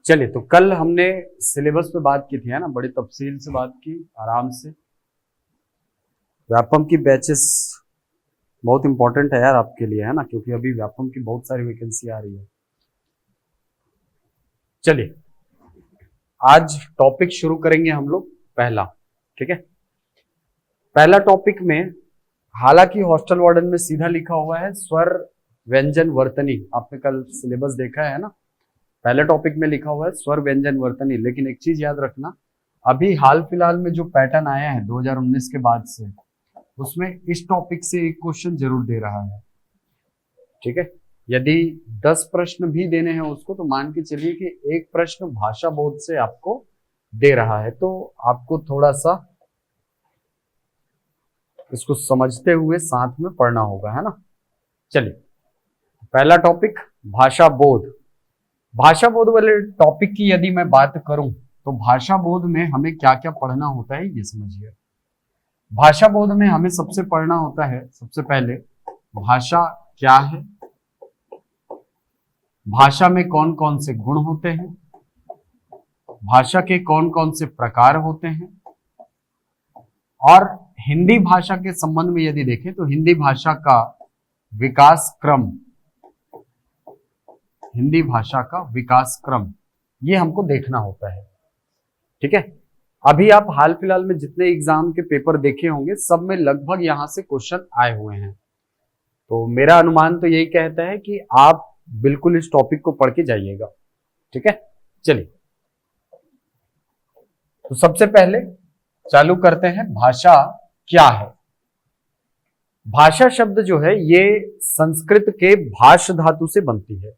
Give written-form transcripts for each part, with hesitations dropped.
चलिए, तो कल हमने सिलेबस पे बात की थी, है ना, बड़ी तफसील से बात की, आराम से। व्यापम की बैचेस बहुत इंपॉर्टेंट है यार आपके लिए, है ना, क्योंकि अभी व्यापम की बहुत सारी वैकेंसी आ रही है। चलिए, आज टॉपिक शुरू करेंगे हम लोग पहला। ठीक है, पहला टॉपिक में, हालांकि हॉस्टल वार्डन में सीधा लिखा हुआ है स्वर व्यंजन वर्तनी, आपने कल सिलेबस देखा है ना। पहले टॉपिक में लिखा हुआ है स्वर व्यंजन वर्तनी, लेकिन एक चीज याद रखना, अभी हाल फिलहाल में जो पैटर्न आया है 2019 के बाद से, उसमें इस टॉपिक से एक क्वेश्चन जरूर दे रहा है। ठीक है, यदि 10 प्रश्न भी देने हैं उसको, तो मान के चलिए कि एक प्रश्न भाषा बोध से आपको दे रहा है, तो आपको थोड़ा सा इसको समझते हुए साथ में पढ़ना होगा, है ना। चलिए, पहला टॉपिक भाषा बोध। भाषा बोध वाले टॉपिक की यदि मैं बात करूं, तो भाषा बोध में हमें क्या क्या पढ़ना होता है ये समझिए। भाषा बोध में हमें सबसे पढ़ना होता है, सबसे पहले, भाषा क्या है, भाषा में कौन कौन से गुण होते हैं, भाषा के कौन कौन से प्रकार होते हैं, और हिंदी भाषा के संबंध में यदि देखें तो हिंदी भाषा का विकास क्रम, हिंदी भाषा का विकास क्रम, ये हमको देखना होता है। ठीक है, अभी आप हाल फिलहाल में जितने एग्जाम के पेपर देखे होंगे, सब में लगभग यहां से क्वेश्चन आए हुए हैं, तो मेरा अनुमान तो यही कहता है कि आप बिल्कुल इस टॉपिक को पढ़ के जाइएगा। ठीक है, चलिए, तो सबसे पहले चालू करते हैं, भाषा क्या है। भाषा शब्द जो है ये संस्कृत के भाष धातु से बनती है।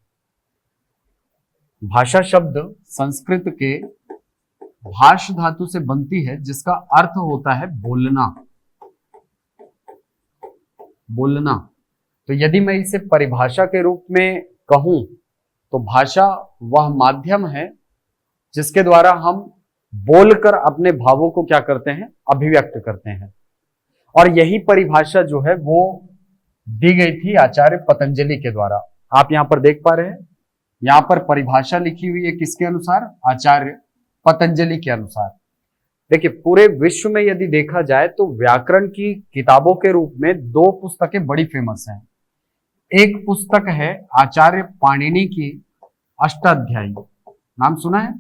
भाषा शब्द संस्कृत के भाष धातु से बनती है, जिसका अर्थ होता है बोलना, बोलना। तो यदि मैं इसे परिभाषा के रूप में कहूं, तो भाषा वह माध्यम है जिसके द्वारा हम बोलकर अपने भावों को क्या करते हैं, अभिव्यक्त करते हैं। और यही परिभाषा जो है वो दी गई थी आचार्य पतंजलि के द्वारा। आप यहां पर देख पा रहे हैं, यहां पर परिभाषा लिखी हुई है किसके अनुसार, आचार्य पतंजलि के अनुसार। देखिए, पूरे विश्व में यदि देखा जाए तो व्याकरण की किताबों के रूप में दो पुस्तकें बड़ी फेमस हैं। एक पुस्तक है आचार्य पाणिनि की अष्टाध्यायी, नाम सुना है।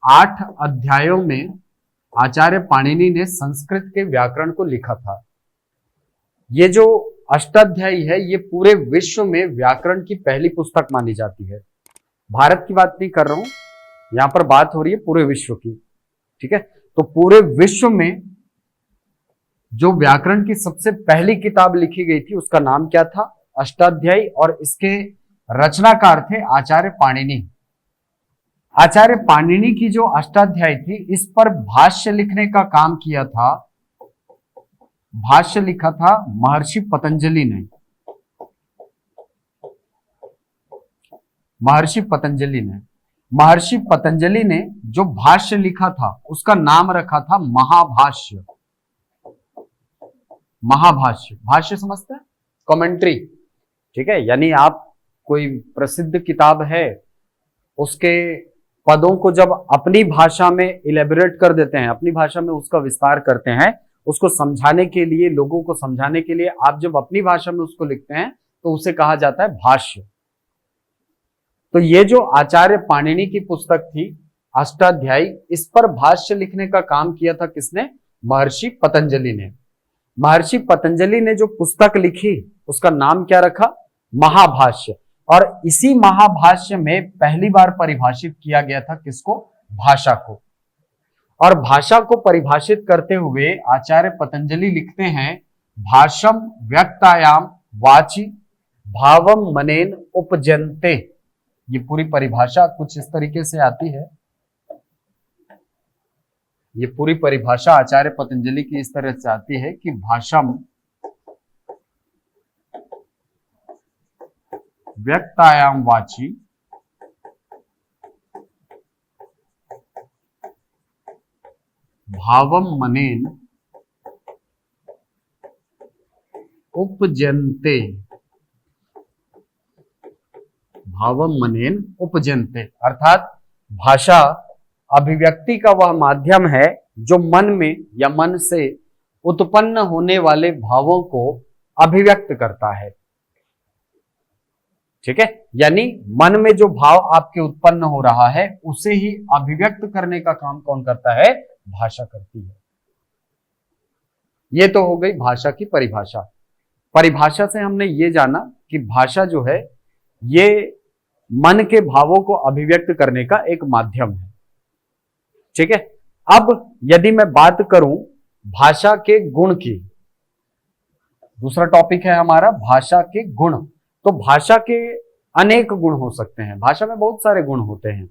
8 अध्यायों में आचार्य पाणिनि ने संस्कृत के व्याकरण को लिखा था। ये जो अष्टाध्यायी है, ये पूरे विश्व में व्याकरण की पहली पुस्तक मानी जाती है। भारत की बात नहीं कर रहा हूं, यहां पर बात हो रही है पूरे विश्व की। ठीक है, तो पूरे विश्व में जो व्याकरण की सबसे पहली किताब लिखी गई थी, उसका नाम क्या था, अष्टाध्यायी, और इसके रचनाकार थे आचार्य पाणिनि। आचार्य पाणिनि की जो अष्टाध्यायी थी, इस पर भाष्य लिखने का काम किया था, भाष्य लिखा था महर्षि पतंजलि ने। महर्षि पतंजलि ने, महर्षि पतंजलि ने जो भाष्य लिखा था उसका नाम रखा था महाभाष्य। महाभाष्य, भाष्य समझते हैं, कमेंट्री। ठीक है, यानी आप कोई प्रसिद्ध किताब है, उसके पदों को जब अपनी भाषा में इलेबोरेट कर देते हैं, अपनी भाषा में उसका विस्तार करते हैं, उसको समझाने के लिए, लोगों को समझाने के लिए आप जब अपनी भाषा में उसको लिखते हैं, तो उसे कहा जाता है भाष्य। तो ये जो आचार्य पाणिनि की पुस्तक थी अष्टाध्यायी, इस पर भाष्य लिखने का काम किया था किसने, महर्षि पतंजलि ने। महर्षि पतंजलि ने जो पुस्तक लिखी उसका नाम क्या रखा, महाभाष्य। और इसी महाभाष्य में पहली बार परिभाषित किया गया था किसको, भाषा को। और भाषा को परिभाषित करते हुए आचार्य पतंजलि लिखते हैं, भाषम व्यक्तायाम वाचि भावम मनेन उपजन्ते। ये पूरी परिभाषा कुछ इस तरीके से आती है, ये पूरी परिभाषा आचार्य पतंजलि की इस तरह से आती है कि भाषम व्यक्तायाम वाची भावम मनेन उपजन्ते। भावम मनेन उपजन्ते, अर्थात भाषा अभिव्यक्ति का वह माध्यम है जो मन में या मन से उत्पन्न होने वाले भावों को अभिव्यक्त करता है। ठीक है, यानी मन में जो भाव आपके उत्पन्न हो रहा है उसे ही अभिव्यक्त करने का काम कौन करता है? भाषा करती है। यह तो हो गई भाषा की परिभाषा। परिभाषा से हमने ये जाना कि भाषा जो है ये मन के भावों को अभिव्यक्त करने का एक माध्यम है। ठीक है, अब यदि मैं बात करूं भाषा के गुण की, दूसरा टॉपिक है हमारा भाषा के गुण। तो भाषा के अनेक गुण हो सकते हैं, भाषा में बहुत सारे गुण होते हैं,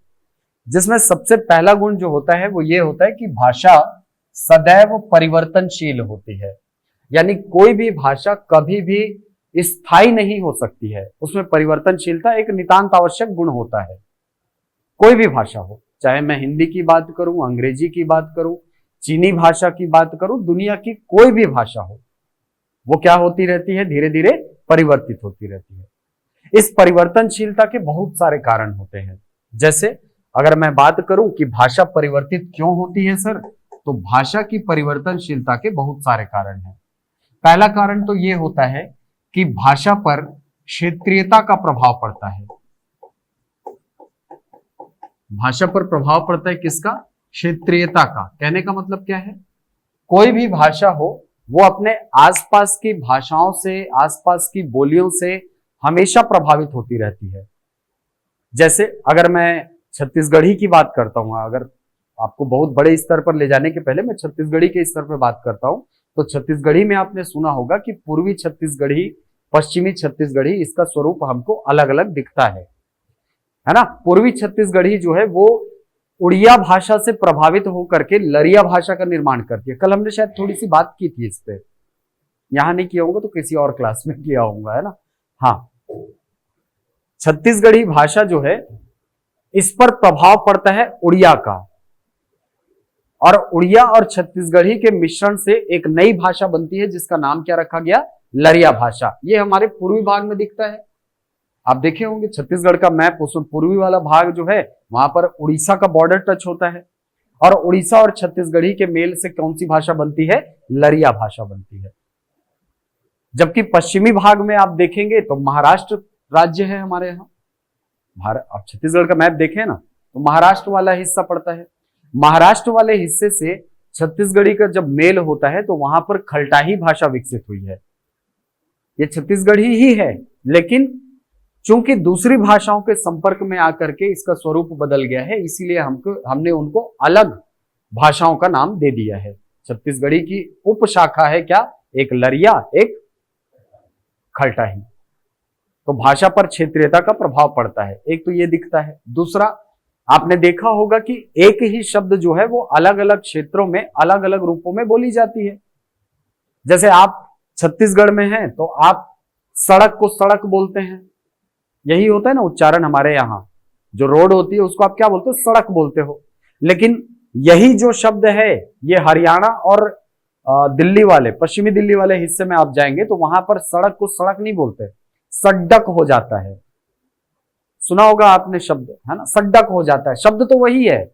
जिसमें सबसे पहला गुण जो होता है वो ये होता है कि भाषा सदैव परिवर्तनशील होती है। यानी कोई भी भाषा कभी भी स्थायी नहीं हो सकती है, उसमें परिवर्तनशीलता एक नितांत आवश्यक गुण होता है। कोई भी भाषा हो, चाहे मैं हिंदी की बात करूं, अंग्रेजी की बात करूं, चीनी भाषा की बात करूं, दुनिया की कोई भी भाषा हो, वो क्या होती रहती है? धीरे धीरे परिवर्तित होती रहती है। इस परिवर्तनशीलता के बहुत सारे कारण होते हैं। जैसे अगर मैं बात करूं कि भाषा परिवर्तित क्यों होती है सर, तो भाषा की परिवर्तनशीलता के बहुत सारे कारण हैं। पहला कारण तो ये होता है कि भाषा पर क्षेत्रीयता का प्रभाव पड़ता है। भाषा पर प्रभाव पड़ता है किसका? क्षेत्रीयता का। कहने का मतलब क्या है? कोई भी भाषा हो वो अपने आसपास की भाषाओं से, आसपास की बोलियों से हमेशा प्रभावित होती रहती है। जैसे अगर मैं छत्तीसगढ़ी की बात करता हूं, अगर आपको बहुत बड़े स्तर पर ले जाने के पहले मैं छत्तीसगढ़ी के स्तर पर बात करता हूं, तो छत्तीसगढ़ी में आपने सुना होगा कि पूर्वी छत्तीसगढ़ी, पश्चिमी छत्तीसगढ़ी, इसका स्वरूप हमको अलग अलग दिखता है ना। पूर्वी छत्तीसगढ़ी जो है वो उड़िया भाषा से प्रभावित होकर के लरिया भाषा का निर्माण करती है। कल हमने शायद थोड़ी सी बात की थी इस पे, यहां नहीं किया होगा तो किसी और क्लास में किया होगा, है ना। हाँ, छत्तीसगढ़ी भाषा जो है इस पर प्रभाव पड़ता है उड़िया का, और उड़िया और छत्तीसगढ़ी के मिश्रण से एक नई भाषा बनती है जिसका नाम क्या रखा गया? लरिया भाषा। ये हमारे पूर्वी भाग में दिखता है। आप देखे होंगे छत्तीसगढ़ का मैप, उसमें पूर्वी वाला भाग जो है वहां पर उड़ीसा का बॉर्डर टच होता है, और उड़ीसा और छत्तीसगढ़ी के मेल से कौन सी भाषा बनती है? लरिया भाषा बनती है। जबकि पश्चिमी भाग में आप देखेंगे तो महाराष्ट्र राज्य है हमारे यहाँ। आप छत्तीसगढ़ का मैप देखें ना तो महाराष्ट्र वाला हिस्सा पड़ता है। महाराष्ट्र वाले हिस्से से छत्तीसगढ़ी का जब मेल होता है तो वहां पर खलटाही भाषा विकसित हुई है। ये छत्तीसगढ़ी ही है, लेकिन चूंकि दूसरी भाषाओं के संपर्क में आकर के इसका स्वरूप बदल गया है, इसीलिए हमने उनको अलग भाषाओं का नाम दे दिया है। छत्तीसगढ़ी की उपशाखा है क्या? एक लरिया, एक खलटाही। तो भाषा पर क्षेत्रीयता का प्रभाव पड़ता है, एक तो ये दिखता है। दूसरा, आपने देखा होगा कि एक ही शब्द जो है वो अलग अलग क्षेत्रों में अलग अलग रूपों में बोली जाती है। जैसे आप छत्तीसगढ़ में हैं तो आप सड़क को सड़क बोलते हैं, यही होता है ना उच्चारण। हमारे यहाँ जो रोड होती है उसको आप क्या बोलते हो? सड़क बोलते हो। लेकिन यही जो शब्द है ये हरियाणा और दिल्ली वाले, पश्चिमी दिल्ली वाले हिस्से में आप जाएंगे तो वहां पर सड़क को सड़क नहीं बोलते, सड्डक हो जाता है। सुना होगा आपने शब्द, है ना, सड्डक हो जाता है। शब्द तो वही है,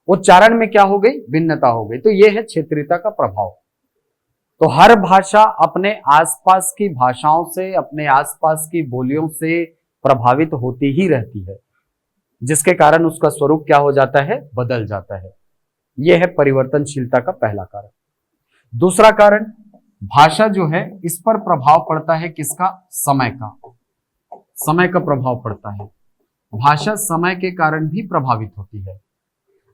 उच्चारण में क्या हो गई? भिन्नता हो गई। तो यह है क्षेत्रीयता का प्रभाव। तो हर भाषा अपने आसपास की भाषाओं से, अपने आसपास की बोलियों से प्रभावित होती ही रहती है, जिसके कारण उसका स्वरूप क्या हो जाता है? बदल जाता है। यह है परिवर्तनशीलता का पहला कारण। दूसरा कारण, भाषा जो है इस पर प्रभाव पड़ता है किसका? समय का। समय का प्रभाव पड़ता है। भाषा समय के कारण भी प्रभावित होती है,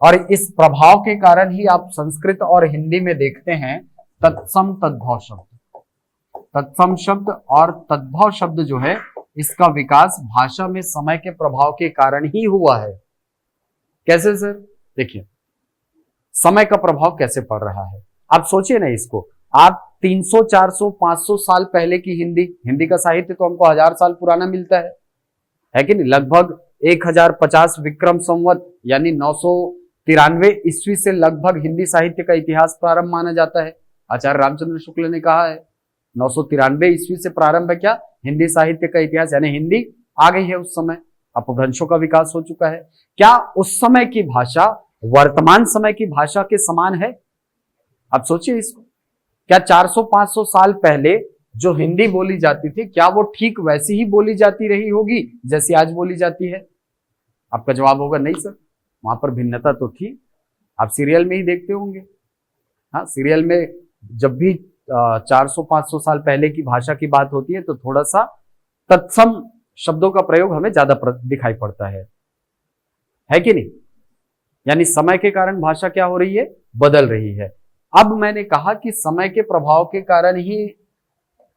और इस प्रभाव के कारण ही आप संस्कृत और हिंदी में देखते हैं तत्सम तद्भव शब्द। तत्सम शब्द और तद्भव शब्द जो है इसका विकास भाषा में समय के प्रभाव के कारण ही हुआ है। कैसे सर? देखिए समय का प्रभाव कैसे पड़ रहा है, आप सोचिए ना इसको। आप 300, 400, 500 साल पहले की हिंदी का साहित्य तो हमको 1000 साल पुराना मिलता है कि नहीं? लगभग 1050 विक्रम संवत यानी 993 ईस्वी से लगभग हिंदी साहित्य का इतिहास प्रारंभ माना जाता है। आचार्य रामचंद्र शुक्ल ने कहा है 993 ईस्वी से प्रारंभ है क्या? हिंदी साहित्य का इतिहास, यानी हिंदी आ गई है उस समय। अपभ्रंशों का विकास हो चुका है। क्या उस समय की भाषा वर्तमान समय की भाषा के समान है? आप सोचिए इसको। क्या 400-500 साल पहले जो हिंदी बोली जाती थी, क्या वो ठीक वैसी ही बोली जाती रही होगी जैसी आज बोली जाती है? आपका जवाब होगा नहीं सर, वहां पर भिन्नता तो थी। आप सीरियल में ही देखते होंगे। हाँ, सीरियल में जब भी 400-500 साल पहले की भाषा की बात होती है तो थोड़ा सा तत्सम शब्दों का प्रयोग हमें ज्यादा दिखाई पड़ता है कि नहीं? यानी समय के कारण भाषा क्या हो रही है? बदल रही है। अब मैंने कहा कि समय के प्रभाव के कारण ही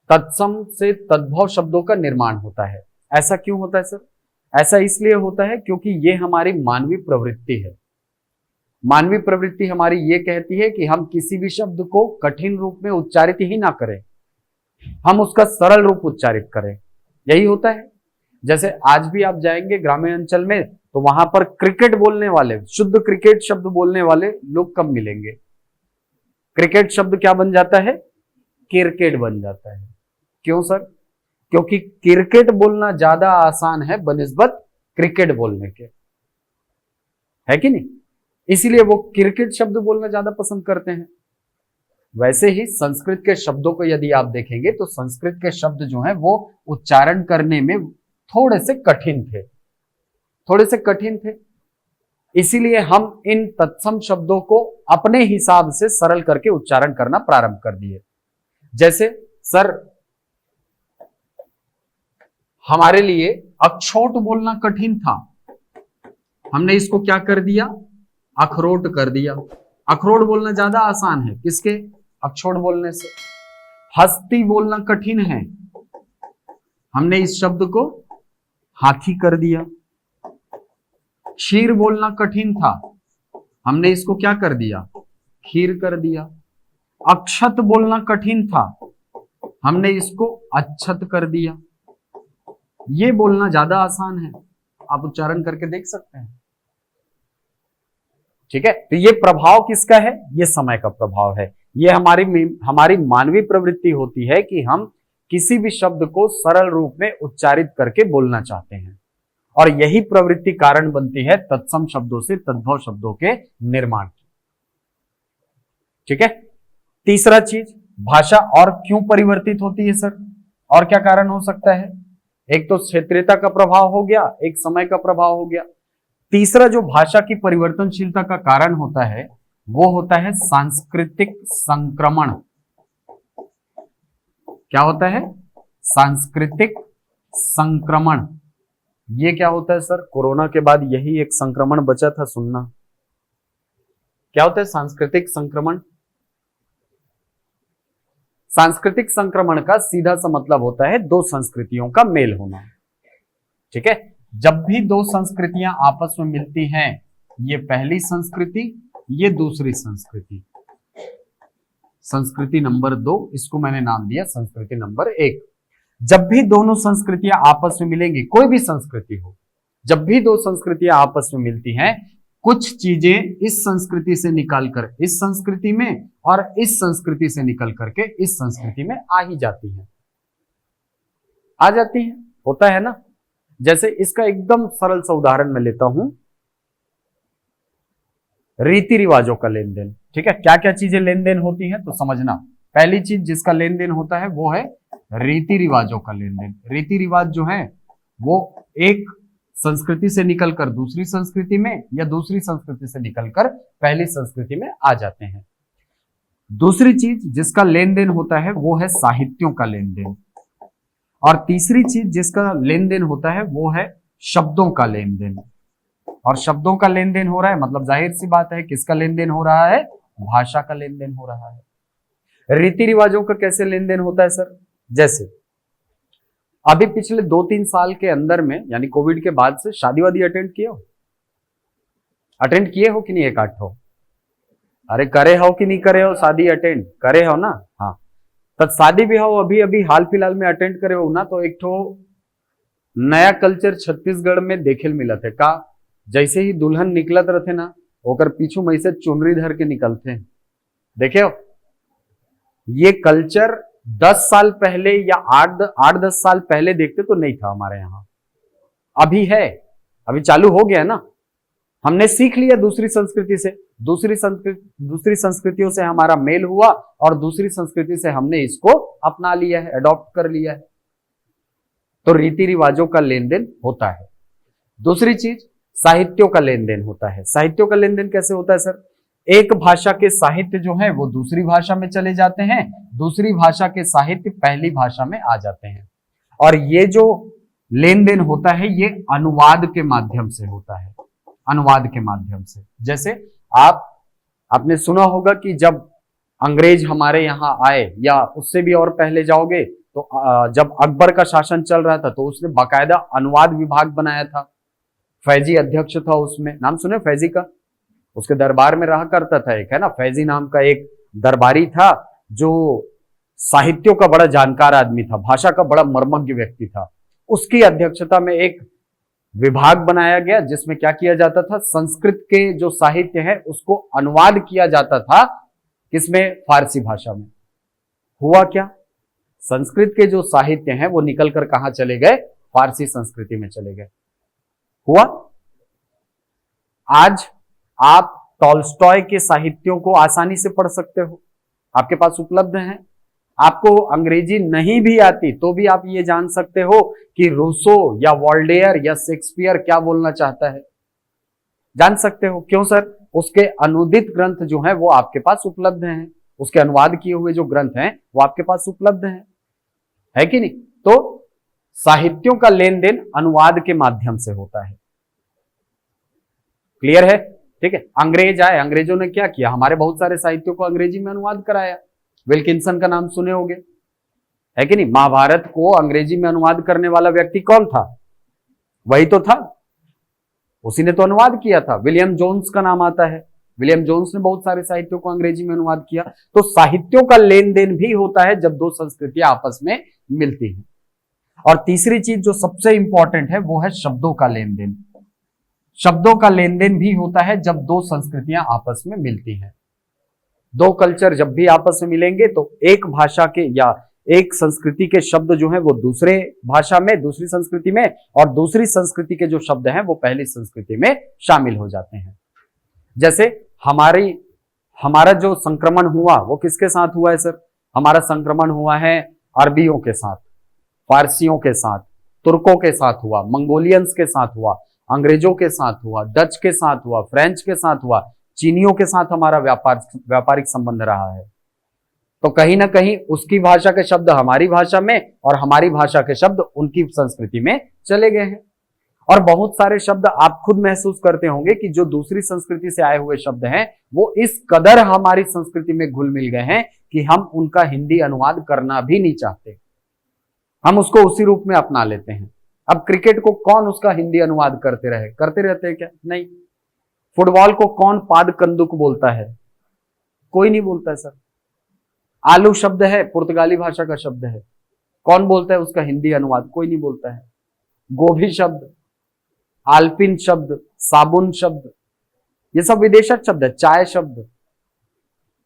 तत्सम से तद्भव शब्दों का निर्माण होता है। ऐसा क्यों होता है सर? ऐसा इसलिए होता है क्योंकि ये हमारी मानवीय प्रवृत्ति है। मानवीय प्रवृत्ति हमारी ये कहती है कि हम किसी भी शब्द को कठिन रूप में उच्चारित ही ना करें, हम उसका सरल रूप उच्चारित करें। यही होता है। जैसे आज भी आप जाएंगे ग्रामीण अंचल में तो वहां पर क्रिकेट बोलने वाले, शुद्ध क्रिकेट शब्द बोलने वाले लोग कम मिलेंगे। क्रिकेट शब्द क्या बन जाता है? क्रिकेट बन जाता है। क्यों सर? क्योंकि क्रिकेट बोलना ज्यादा आसान है बनिस्बत क्रिकेट बोलने के, है कि नहीं? इसीलिए वो क्रिकेट शब्द बोलना ज्यादा पसंद करते हैं। वैसे ही संस्कृत के शब्दों को यदि आप देखेंगे तो संस्कृत के शब्द जो हैं वो उच्चारण करने में थोड़े से कठिन थे। इसीलिए हम इन तत्सम शब्दों को अपने हिसाब से सरल करके उच्चारण करना प्रारंभ कर दिए। जैसे सर, हमारे लिए अखरोट बोलना कठिन था, हमने इसको क्या कर दिया? अखरोट कर दिया। अखरोट बोलना ज्यादा आसान है किसके? अखरोट बोलने से। हस्ती बोलना कठिन है, हमने इस शब्द को हाथी कर दिया। क्षीर बोलना कठिन था, हमने इसको क्या कर दिया? खीर कर दिया। अक्षत बोलना कठिन था, हमने इसको अच्छत कर दिया। ये बोलना ज्यादा आसान है, आप उच्चारण करके देख सकते हैं। ठीक है, तो ये प्रभाव किसका है? ये समय का प्रभाव है। ये हमारी मानवीय प्रवृत्ति होती है कि हम किसी भी शब्द को सरल रूप में उच्चारित करके बोलना चाहते हैं, और यही प्रवृत्ति कारण बनती है तत्सम शब्दों से तद्भव शब्दों के निर्माण की। ठीक है, तीसरा चीज, भाषा और क्यों परिवर्तित होती है सर? और क्या कारण हो सकता है? एक तो क्षेत्रीयता का प्रभाव हो गया, एक समय का प्रभाव हो गया। तीसरा जो भाषा की परिवर्तनशीलता का कारण होता है वो होता है सांस्कृतिक संक्रमण। क्या होता है? सांस्कृतिक संक्रमण। ये क्या होता है सर? कोरोना के बाद यही एक संक्रमण बचा था सुनना। क्या होता है सांस्कृतिक संक्रमण? सांस्कृतिक संक्रमण का सीधा सा मतलब होता है दो संस्कृतियों का मेल होना। ठीक है, जब भी दो संस्कृतियां आपस में मिलती हैं, ये पहली संस्कृति, ये दूसरी संस्कृति, संस्कृति नंबर 2, इसको मैंने नाम दिया संस्कृति नंबर 1। जब भी दोनों संस्कृतियां आपस में मिलेंगी, कोई भी संस्कृति हो, जब भी दो संस्कृतियां आपस में मिलती हैं, कुछ चीजें इस संस्कृति से निकालकर इस संस्कृति में और इस संस्कृति से निकल करके इस संस्कृति में आ ही जाती हैं, आ जाती हैं, होता है ना। जैसे इसका एकदम सरल सा उदाहरण मैं लेता हूं, रीति रिवाजों का लेन देन। ठीक है, क्या क्या चीजें लेन देन होती हैं तो समझना। पहली चीज जिसका लेन देन होता है वो है रीति रिवाजों का लेन देन। रीति रिवाज जो है वो एक संस्कृति से निकलकर दूसरी संस्कृति में या दूसरी संस्कृति से निकलकर पहली संस्कृति में आ जाते हैं। दूसरी चीज जिसका लेन देन होता है वो है साहित्यों का लेन देन, और तीसरी चीज जिसका लेन देन होता है वो है शब्दों का लेन देन। और शब्दों का लेन देन हो रहा है मतलब जाहिर सी बात है किसका लेन देन हो रहा है? भाषा का लेन देन हो रहा है। रीति रिवाजों का कैसे लेन देन होता है सर? जैसे अभी पिछले 2-3 साल के अंदर में, यानी कोविड के बाद से शादी वादी अटेंड किए हो कि नहीं? एक आठ हो, अरे करे हो कि नहीं करे हो? शादी अटेंड करे हो ना? हाँ, तब शादी भी हो अभी अभी हाल फिलहाल में अटेंड करे हो ना, तो एक ठो नया कल्चर छत्तीसगढ़ में देखे मिला थे का, जैसे ही दुल्हन निकलत रहते ना ओकर पीछू में से चुनरी धर के निकलते हैं, देखे हो? ये कल्चर 10 साल पहले या 8-10 साल पहले देखते तो नहीं था हमारे यहाँ, अभी है। अभी चालू हो गया ना, हमने सीख लिया दूसरी संस्कृति से, दूसरी संस्कृतियों से हमारा मेल हुआ और दूसरी संस्कृति से हमने इसको अपना लिया है, अडॉप्ट कर लिया है। तो रीति रिवाजों का लेन देन होता है। दूसरी चीज, साहित्यों का लेन देन होता है। साहित्यों का लेन देन कैसे होता है सर? एक भाषा के साहित्य जो है वो दूसरी भाषा में चले जाते हैं, दूसरी भाषा के साहित्य पहली भाषा में आ जाते हैं, और ये जो लेन देन होता है ये अनुवाद के माध्यम से होता है, अनुवाद के माध्यम से। जैसे आपने सुना होगा कि जब अंग्रेज हमारे यहाँ आए, या उससे भी और पहले जाओगे तो जब अकबर का शासन चल रहा था तो उसने बाकायदा अनुवाद विभाग बनाया था। फैजी अध्यक्ष था उसमें, नाम सुने फैजी का? उसके दरबार में रहा करता था एक, है ना, फैजी नाम का एक दरबारी था जो साहित्यों का बड़ा जानकार आदमी था, भाषा का बड़ा मर्मज्ञ व्यक्ति था। उसकी अध्यक्षता में एक विभाग बनाया गया जिसमें क्या किया जाता था, संस्कृत के जो साहित्य है उसको अनुवाद किया जाता था। किसमें? फारसी भाषा में। हुआ क्या? संस्कृत के जो साहित्य हैं वो निकलकर कहां चले गए? फारसी संस्कृति में चले गए। हुआ? आज आप टॉल्स्टॉय के साहित्यों को आसानी से पढ़ सकते हो, आपके पास उपलब्ध हैं। आपको अंग्रेजी नहीं भी आती तो भी आप ये जान सकते हो कि रूसो या वॉल्डेयर या शेक्सपियर क्या बोलना चाहता है, जान सकते हो। क्यों सर? उसके अनुदित ग्रंथ जो हैं वो आपके पास उपलब्ध हैं, उसके अनुवाद किए हुए जो ग्रंथ हैं वो आपके पास उपलब्ध हैं, है कि नहीं? तो साहित्यों का लेन देन अनुवाद के माध्यम से होता है। क्लियर है? ठीक है। अंग्रेज आए, अंग्रेजों ने क्या किया? हमारे बहुत सारे साहित्यों को अंग्रेजी में अनुवाद कराया। विल्किंसन का नाम सुने होंगे, है कि नहीं? महाभारत को अंग्रेजी में अनुवाद करने वाला व्यक्ति कौन था? वही तो था, उसी ने तो अनुवाद किया था। विलियम जोन्स का नाम आता है, विलियम जोन्स ने बहुत सारे साहित्यों को अंग्रेजी में अनुवाद किया। तो साहित्यों का लेन देन भी होता है जब दो संस्कृतियां आपस में मिलती हैं। और तीसरी चीज जो सबसे इंपॉर्टेंट है वो है शब्दों का लेन देन। शब्दों का लेन देन भी होता है जब दो संस्कृतियां आपस में मिलती हैं। दो कल्चर जब भी आपस में मिलेंगे तो एक भाषा के या एक संस्कृति के शब्द जो हैं वो दूसरे भाषा में, दूसरी संस्कृति में, और दूसरी संस्कृति के जो शब्द हैं वो पहली संस्कृति में शामिल हो जाते हैं। जैसे हमारा जो संक्रमण हुआ वो किसके साथ हुआ है सर? हमारा संक्रमण हुआ है अरबियों के साथ, फारसियों के साथ, तुर्कों के साथ हुआ, मंगोलियंस के साथ हुआ, अंग्रेजों के साथ हुआ, डच के साथ हुआ, फ्रेंच के साथ हुआ, चीनियों के साथ हमारा व्यापारिक संबंध रहा है। तो कहीं ना कहीं उसकी भाषा के शब्द हमारी भाषा में और हमारी भाषा के शब्द उनकी संस्कृति में चले गए हैं। और बहुत सारे शब्द आप खुद महसूस करते होंगे कि जो दूसरी संस्कृति से आए हुए शब्द हैं वो इस कदर हमारी संस्कृति में घुल मिल गए हैं कि हम उनका हिंदी अनुवाद करना भी नहीं चाहते, हम उसको उसी रूप में अपना लेते हैं। अब क्रिकेट को कौन उसका हिंदी अनुवाद करते रहते हैं क्या? नहीं। फुटबॉल को कौन पाद कंदुक बोलता है? कोई नहीं बोलता है सर। आलू शब्द है, पुर्तगाली भाषा का शब्द है, कौन बोलता है उसका हिंदी अनुवाद? कोई नहीं बोलता है। गोभी शब्द, आल्पिन शब्द, साबुन शब्द, ये सब विदेशक शब्द है। चाय शब्द,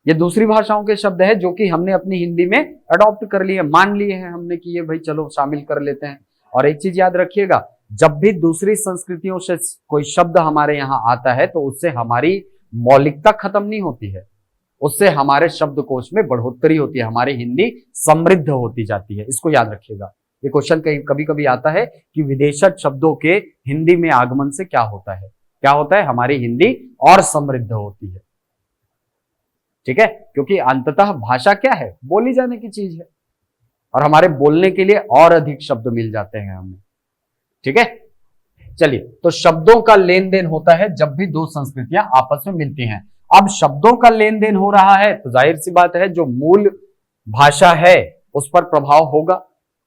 ये दूसरी भाषाओं के शब्द है जो कि हमने अपनी हिंदी में अडॉप्ट कर लिए, मान लिए हैं हमने कि ये भाई चलो शामिल कर लेते हैं। और एक चीज याद रखिएगा, जब भी दूसरी संस्कृतियों से कोई शब्द हमारे यहाँ आता है तो उससे हमारी मौलिकता खत्म नहीं होती है, उससे हमारे शब्दकोश में बढ़ोतरी होती है, हमारी हिंदी समृद्ध होती जाती है। इसको याद रखिएगा। ये क्वेश्चन कभी कभी आता है कि विदेशक शब्दों के हिंदी में आगमन से क्या होता है? क्या होता है? हमारी हिंदी और समृद्ध होती है। ठीक है, क्योंकि अंततः भाषा क्या है? बोली जाने की चीज है, और हमारे बोलने के लिए और अधिक शब्द मिल जाते हैं हमें। ठीक है, चलिए, तो शब्दों का लेन देन होता है जब भी दो संस्कृतियां आपस में मिलती हैं। अब शब्दों का लेन देन हो रहा है तो जाहिर सी बात है जो मूल भाषा है उस पर प्रभाव होगा,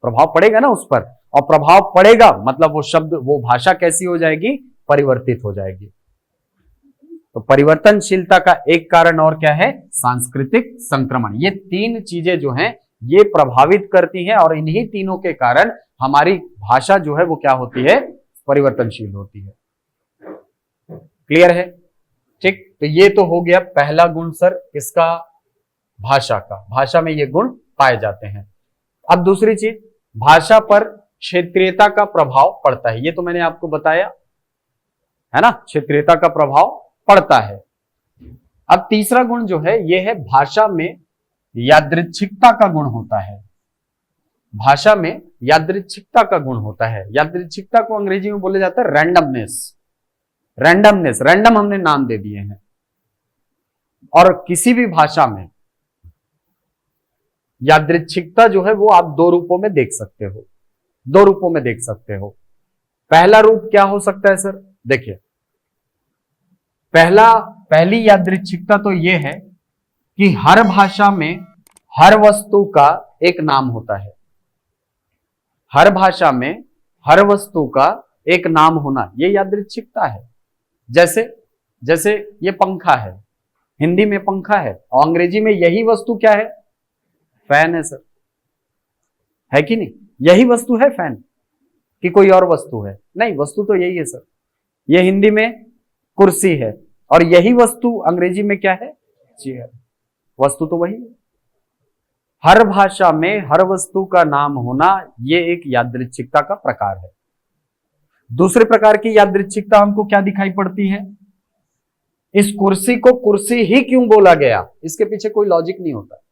प्रभाव पड़ेगा ना उस पर, और प्रभाव पड़ेगा मतलब वो शब्द, वो भाषा कैसी हो जाएगी? परिवर्तित हो जाएगी। तो परिवर्तनशीलता का एक कारण और क्या है? सांस्कृतिक संक्रमण। ये तीन चीजें जो हैं ये प्रभावित करती हैं, और इन्हीं तीनों के कारण हमारी भाषा जो है वो क्या होती है? परिवर्तनशील होती है। क्लियर है? ठीक, तो ये तो हो गया पहला गुण सर किसका? भाषा का। भाषा में ये गुण पाए जाते हैं। अब दूसरी चीज, भाषा पर क्षेत्रीयता का प्रभाव पड़ता है। ये तो मैंने आपको बताया है ना, क्षेत्रीयता का प्रभाव पड़ता है। अब तीसरा गुण जो है ये है भाषा में यादृच्छिकता का गुण होता है। भाषा में यादृच्छिकता का गुण होता है। यादृच्छिकता को अंग्रेजी में बोला जाता है रैंडमनेस। रैंडमनेस, रैंडम हमने नाम दे दिए हैं। और किसी भी भाषा में यादृच्छिकता जो है वो आप दो रूपों में देख सकते हो, दो रूपों में देख सकते हो। पहला रूप क्या हो सकता है सर? देखिए, पहली यादृच्छिकता तो ये है कि हर भाषा में हर वस्तु का एक नाम होता है। हर भाषा में हर वस्तु का एक नाम होना, ये यादृच्छिकता है। जैसे ये पंखा है, हिंदी में पंखा है और अंग्रेजी में यही वस्तु क्या है? फैन है सर, है कि नहीं? यही वस्तु है फैन, कि कोई और वस्तु है? नहीं, वस्तु तो यही है सर। ये हिंदी में कुर्सी है और यही वस्तु अंग्रेजी में क्या है? चेयर। वस्तु तो वही है। हर भाषा में हर वस्तु का नाम होना, ये एक यादृच्छिकता का प्रकार है। दूसरे प्रकार की यादृच्छिकता हमको क्या दिखाई पड़ती है? इस कुर्सी को कुर्सी ही क्यों बोला गया, इसके पीछे कोई लॉजिक नहीं होता।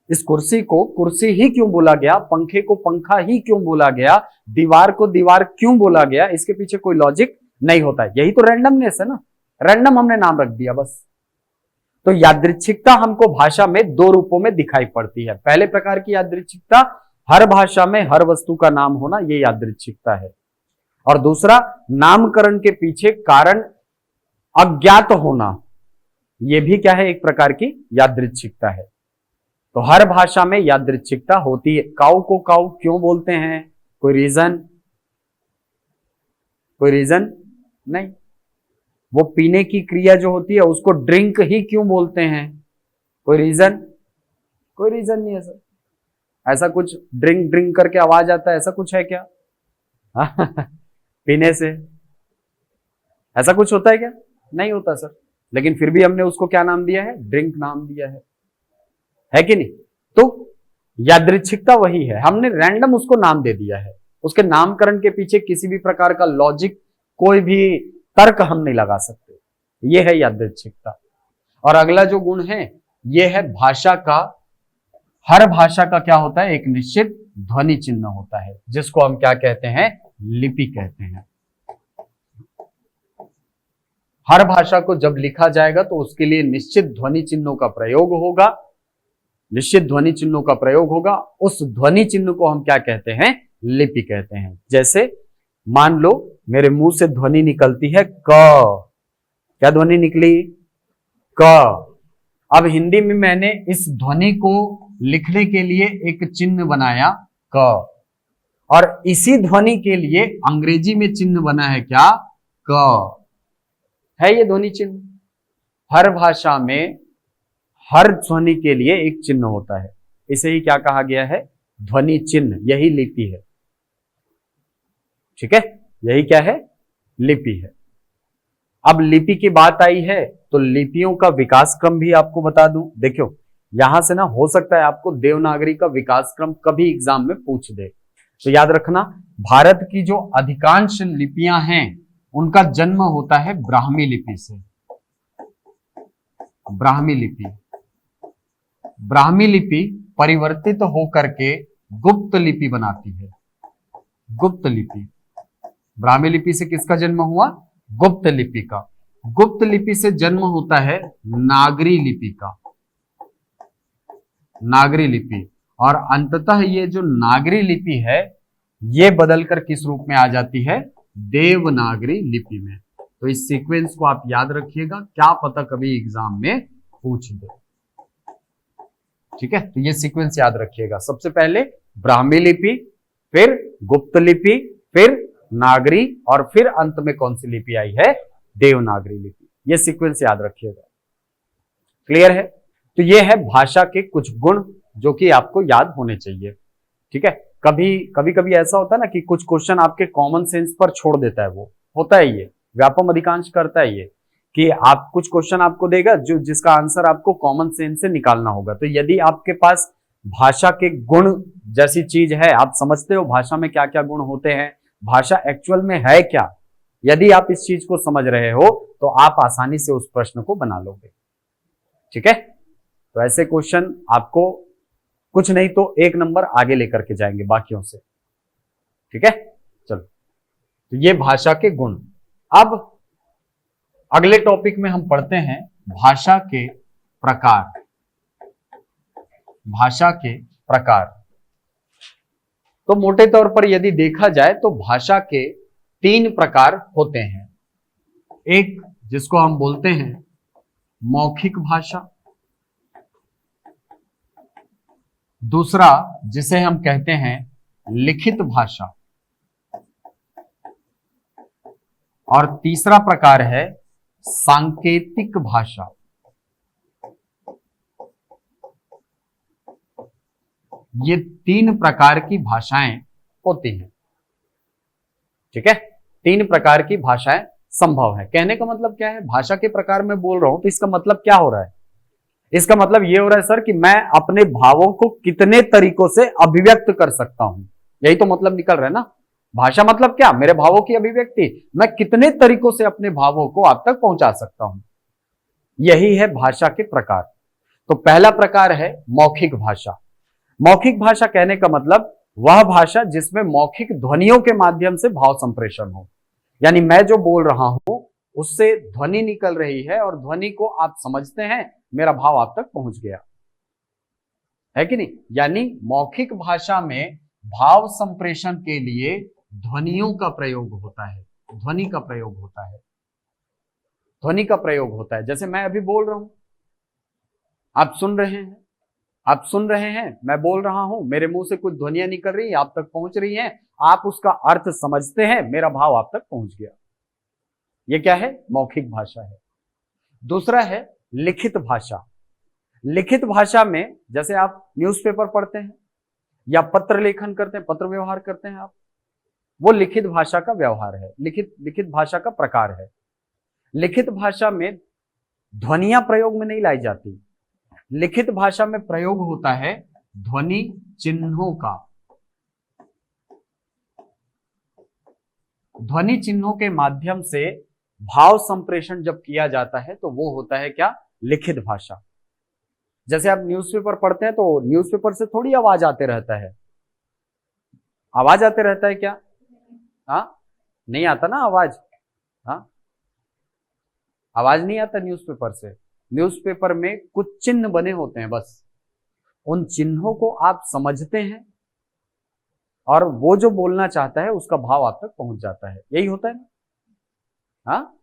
इस कुर्सी को कुर्सी ही क्यों बोला गया, पंखे को पंखा ही क्यों बोला गया, दीवार को दीवार क्यों बोला गया, इसके पीछे कोई लॉजिक नहीं होता। यही तो रैंडमनेस है ना, रैंडम हमने नाम रख दिया बस। तो यादृच्छिकता हमको भाषा में दो रूपों में दिखाई पड़ती है। पहले प्रकार की यादृच्छिकता, हर भाषा में हर वस्तु का नाम होना, ये यादृच्छिकता है। और दूसरा, नामकरण के पीछे कारण अज्ञात होना, ये भी क्या है? एक प्रकार की यादृच्छिकता है। तो हर भाषा में यादृच्छिकता होती है। काऊ को काऊ क्यों बोलते हैं? कोई रीजन? कोई रीजन नहीं। वो पीने की क्रिया जो होती है उसको ड्रिंक ही क्यों बोलते हैं? कोई रीजन? कोई रीजन नहीं है सर। ऐसा कुछ ड्रिंक ड्रिंक करके आवाज आता है, ऐसा कुछ है क्या? पीने से ऐसा कुछ होता है क्या? नहीं होता सर। लेकिन फिर भी हमने उसको क्या नाम दिया है? ड्रिंक नाम दिया है कि नहीं? तो यादृच्छिकता वही है, हमने रैंडम उसको नाम दे दिया है। उसके नामकरण के पीछे किसी भी प्रकार का लॉजिक, कोई भी तर्क हम नहीं लगा सकते। ये है यादृच्छिकता। और अगला जो गुण है ये है भाषा का, हर भाषा का क्या होता है? एक निश्चित ध्वनि चिन्ह होता है, जिसको हम क्या कहते हैं? लिपि कहते हैं। हर भाषा को जब लिखा जाएगा तो उसके लिए निश्चित ध्वनि चिन्हों का प्रयोग होगा, निश्चित ध्वनि चिन्हों का प्रयोग होगा। उस ध्वनि चिन्ह को हम क्या कहते हैं? लिपि कहते हैं। जैसे मान लो मेरे मुंह से ध्वनि निकलती है क, क्या ध्वनि निकली? क। अब हिंदी में मैंने इस ध्वनि को लिखने के लिए एक चिन्ह बनाया क, और इसी ध्वनि के लिए अंग्रेजी में चिन्ह बना है क्या? क। है ये ध्वनि चिन्ह। हर भाषा में हर ध्वनि के लिए एक चिन्ह होता है, इसे ही क्या कहा गया है? ध्वनि चिन्ह। यही लिपि है। ठीक है, यही क्या है? लिपि है। अब लिपि की बात आई है तो लिपियों का विकास क्रम भी आपको बता दूं। देखो, यहां से ना हो सकता है आपको देवनागरी का विकास क्रम कभी एग्जाम में पूछ दे, तो याद रखना, भारत की जो अधिकांश लिपियां हैं उनका जन्म होता है ब्राह्मी लिपि से। ब्राह्मी लिपि, ब्राह्मी लिपि परिवर्तित होकर के गुप्त लिपि बनाती है। गुप्त लिपि, ब्राह्मी लिपि से किसका जन्म हुआ? गुप्त लिपि का। गुप्त लिपि से जन्म होता है नागरी लिपि का। नागरी लिपि, और अंततः ये जो नागरी लिपि है ये बदलकर किस रूप में आ जाती है? देवनागरी लिपि में। तो इस सीक्वेंस को आप याद रखिएगा, क्या पता कभी एग्जाम में पूछ दे। ठीक है, तो ये सीक्वेंस याद रखिएगा। सबसे पहले ब्राह्मी लिपि, फिर गुप्त लिपि, फिर नागरी, और फिर अंत में कौन सी लिपि आई है? देवनागरी लिपि। ये सीक्वेंस याद रखिएगा। क्लियर है? तो ये है भाषा के कुछ गुण जो कि आपको याद होने चाहिए। ठीक है, कभी ऐसा होता है ना कि कुछ क्वेश्चन आपके कॉमन सेंस पर छोड़ देता है, वो होता है, ये व्यापम अधिकांश करता है ये, कि आप कुछ क्वेश्चन आपको देगा जो जिसका आंसर आपको कॉमन सेंस से निकालना होगा। तो यदि आपके पास भाषा के गुण जैसी चीज है, आप समझते हो भाषा में क्या क्या गुण होते हैं, भाषा एक्चुअल में है क्या, यदि आप इस चीज को समझ रहे हो तो आप आसानी से उस प्रश्न को बना लोगे। ठीक है, तो ऐसे क्वेश्चन आपको कुछ नहीं तो 1 नंबर आगे लेकर के जाएंगे बाकियों से। ठीक है, चलो, तो ये भाषा के गुण। अब अगले टॉपिक में हम पढ़ते हैं भाषा के प्रकार। भाषा के प्रकार, तो मोटे तौर पर यदि देखा जाए तो भाषा के 3 प्रकार होते हैं। एक जिसको हम बोलते हैं मौखिक भाषा, दूसरा जिसे हम कहते हैं लिखित भाषा, और तीसरा प्रकार है सांकेतिक भाषा। ये 3 प्रकार की भाषाएं होती हैं। ठीक है, 3 प्रकार की भाषाएं संभव है। कहने का मतलब क्या है, भाषा के प्रकार में बोल रहा हूं तो इसका मतलब क्या हो रहा है, इसका मतलब ये हो रहा है सर कि मैं अपने भावों को कितने तरीकों से अभिव्यक्त कर सकता हूं, यही तो मतलब निकल रहा है ना। भाषा मतलब क्या, मेरे भावों की अभिव्यक्ति, मैं कितने तरीकों से अपने भावों को आप तक पहुंचा सकता हूं, यही है भाषा के प्रकार। तो पहला प्रकार है मौखिक भाषा। मौखिक भाषा कहने का मतलब वह भाषा जिसमें मौखिक ध्वनियों के माध्यम से भाव संप्रेषण हो, यानी मैं जो बोल रहा हूं उससे ध्वनि निकल रही है और ध्वनि को आप समझते हैं, मेरा भाव आप तक पहुंच गया, है कि नहीं। यानी मौखिक भाषा में भाव संप्रेषण के लिए ध्वनियों का प्रयोग होता है, ध्वनि का प्रयोग होता है, ध्वनि का प्रयोग होता है। जैसे मैं अभी बोल रहा हूं, आप सुन रहे हैं, आप सुन रहे हैं, मैं बोल रहा हूं, मेरे मुंह से कुछ ध्वनियां निकल रही हैं, आप तक पहुंच रही हैं, आप उसका अर्थ समझते हैं, मेरा भाव आप तक पहुंच गया। यह क्या है, मौखिक भाषा है। दूसरा है लिखित भाषा। लिखित भाषा में जैसे आप न्यूज़पेपर पढ़ते हैं या पत्र लेखन करते हैं, पत्र व्यवहार करते हैं आप, वो लिखित भाषा का व्यवहार है, लिखित भाषा का प्रकार है। लिखित भाषा में ध्वनियां प्रयोग में नहीं लाई जाती, लिखित भाषा में प्रयोग होता है ध्वनि चिन्हों का। ध्वनि चिन्हों के माध्यम से भाव संप्रेषण जब किया जाता है तो वो होता है क्या, लिखित भाषा। जैसे आप न्यूज़पेपर पढ़ते हैं तो न्यूज़पेपर से थोड़ी आवाज आते रहता है, आवाज आते रहता है क्या, हाँ नहीं आता ना आवाज, हाँ आवाज नहीं आता न्यूज़पेपर से। न्यूज़पेपर में कुछ चिन्ह बने होते हैं, बस उन चिन्हों को आप समझते हैं और वो जो बोलना चाहता है उसका भाव आप तक पहुंच जाता है, यही होता है ना, हाँ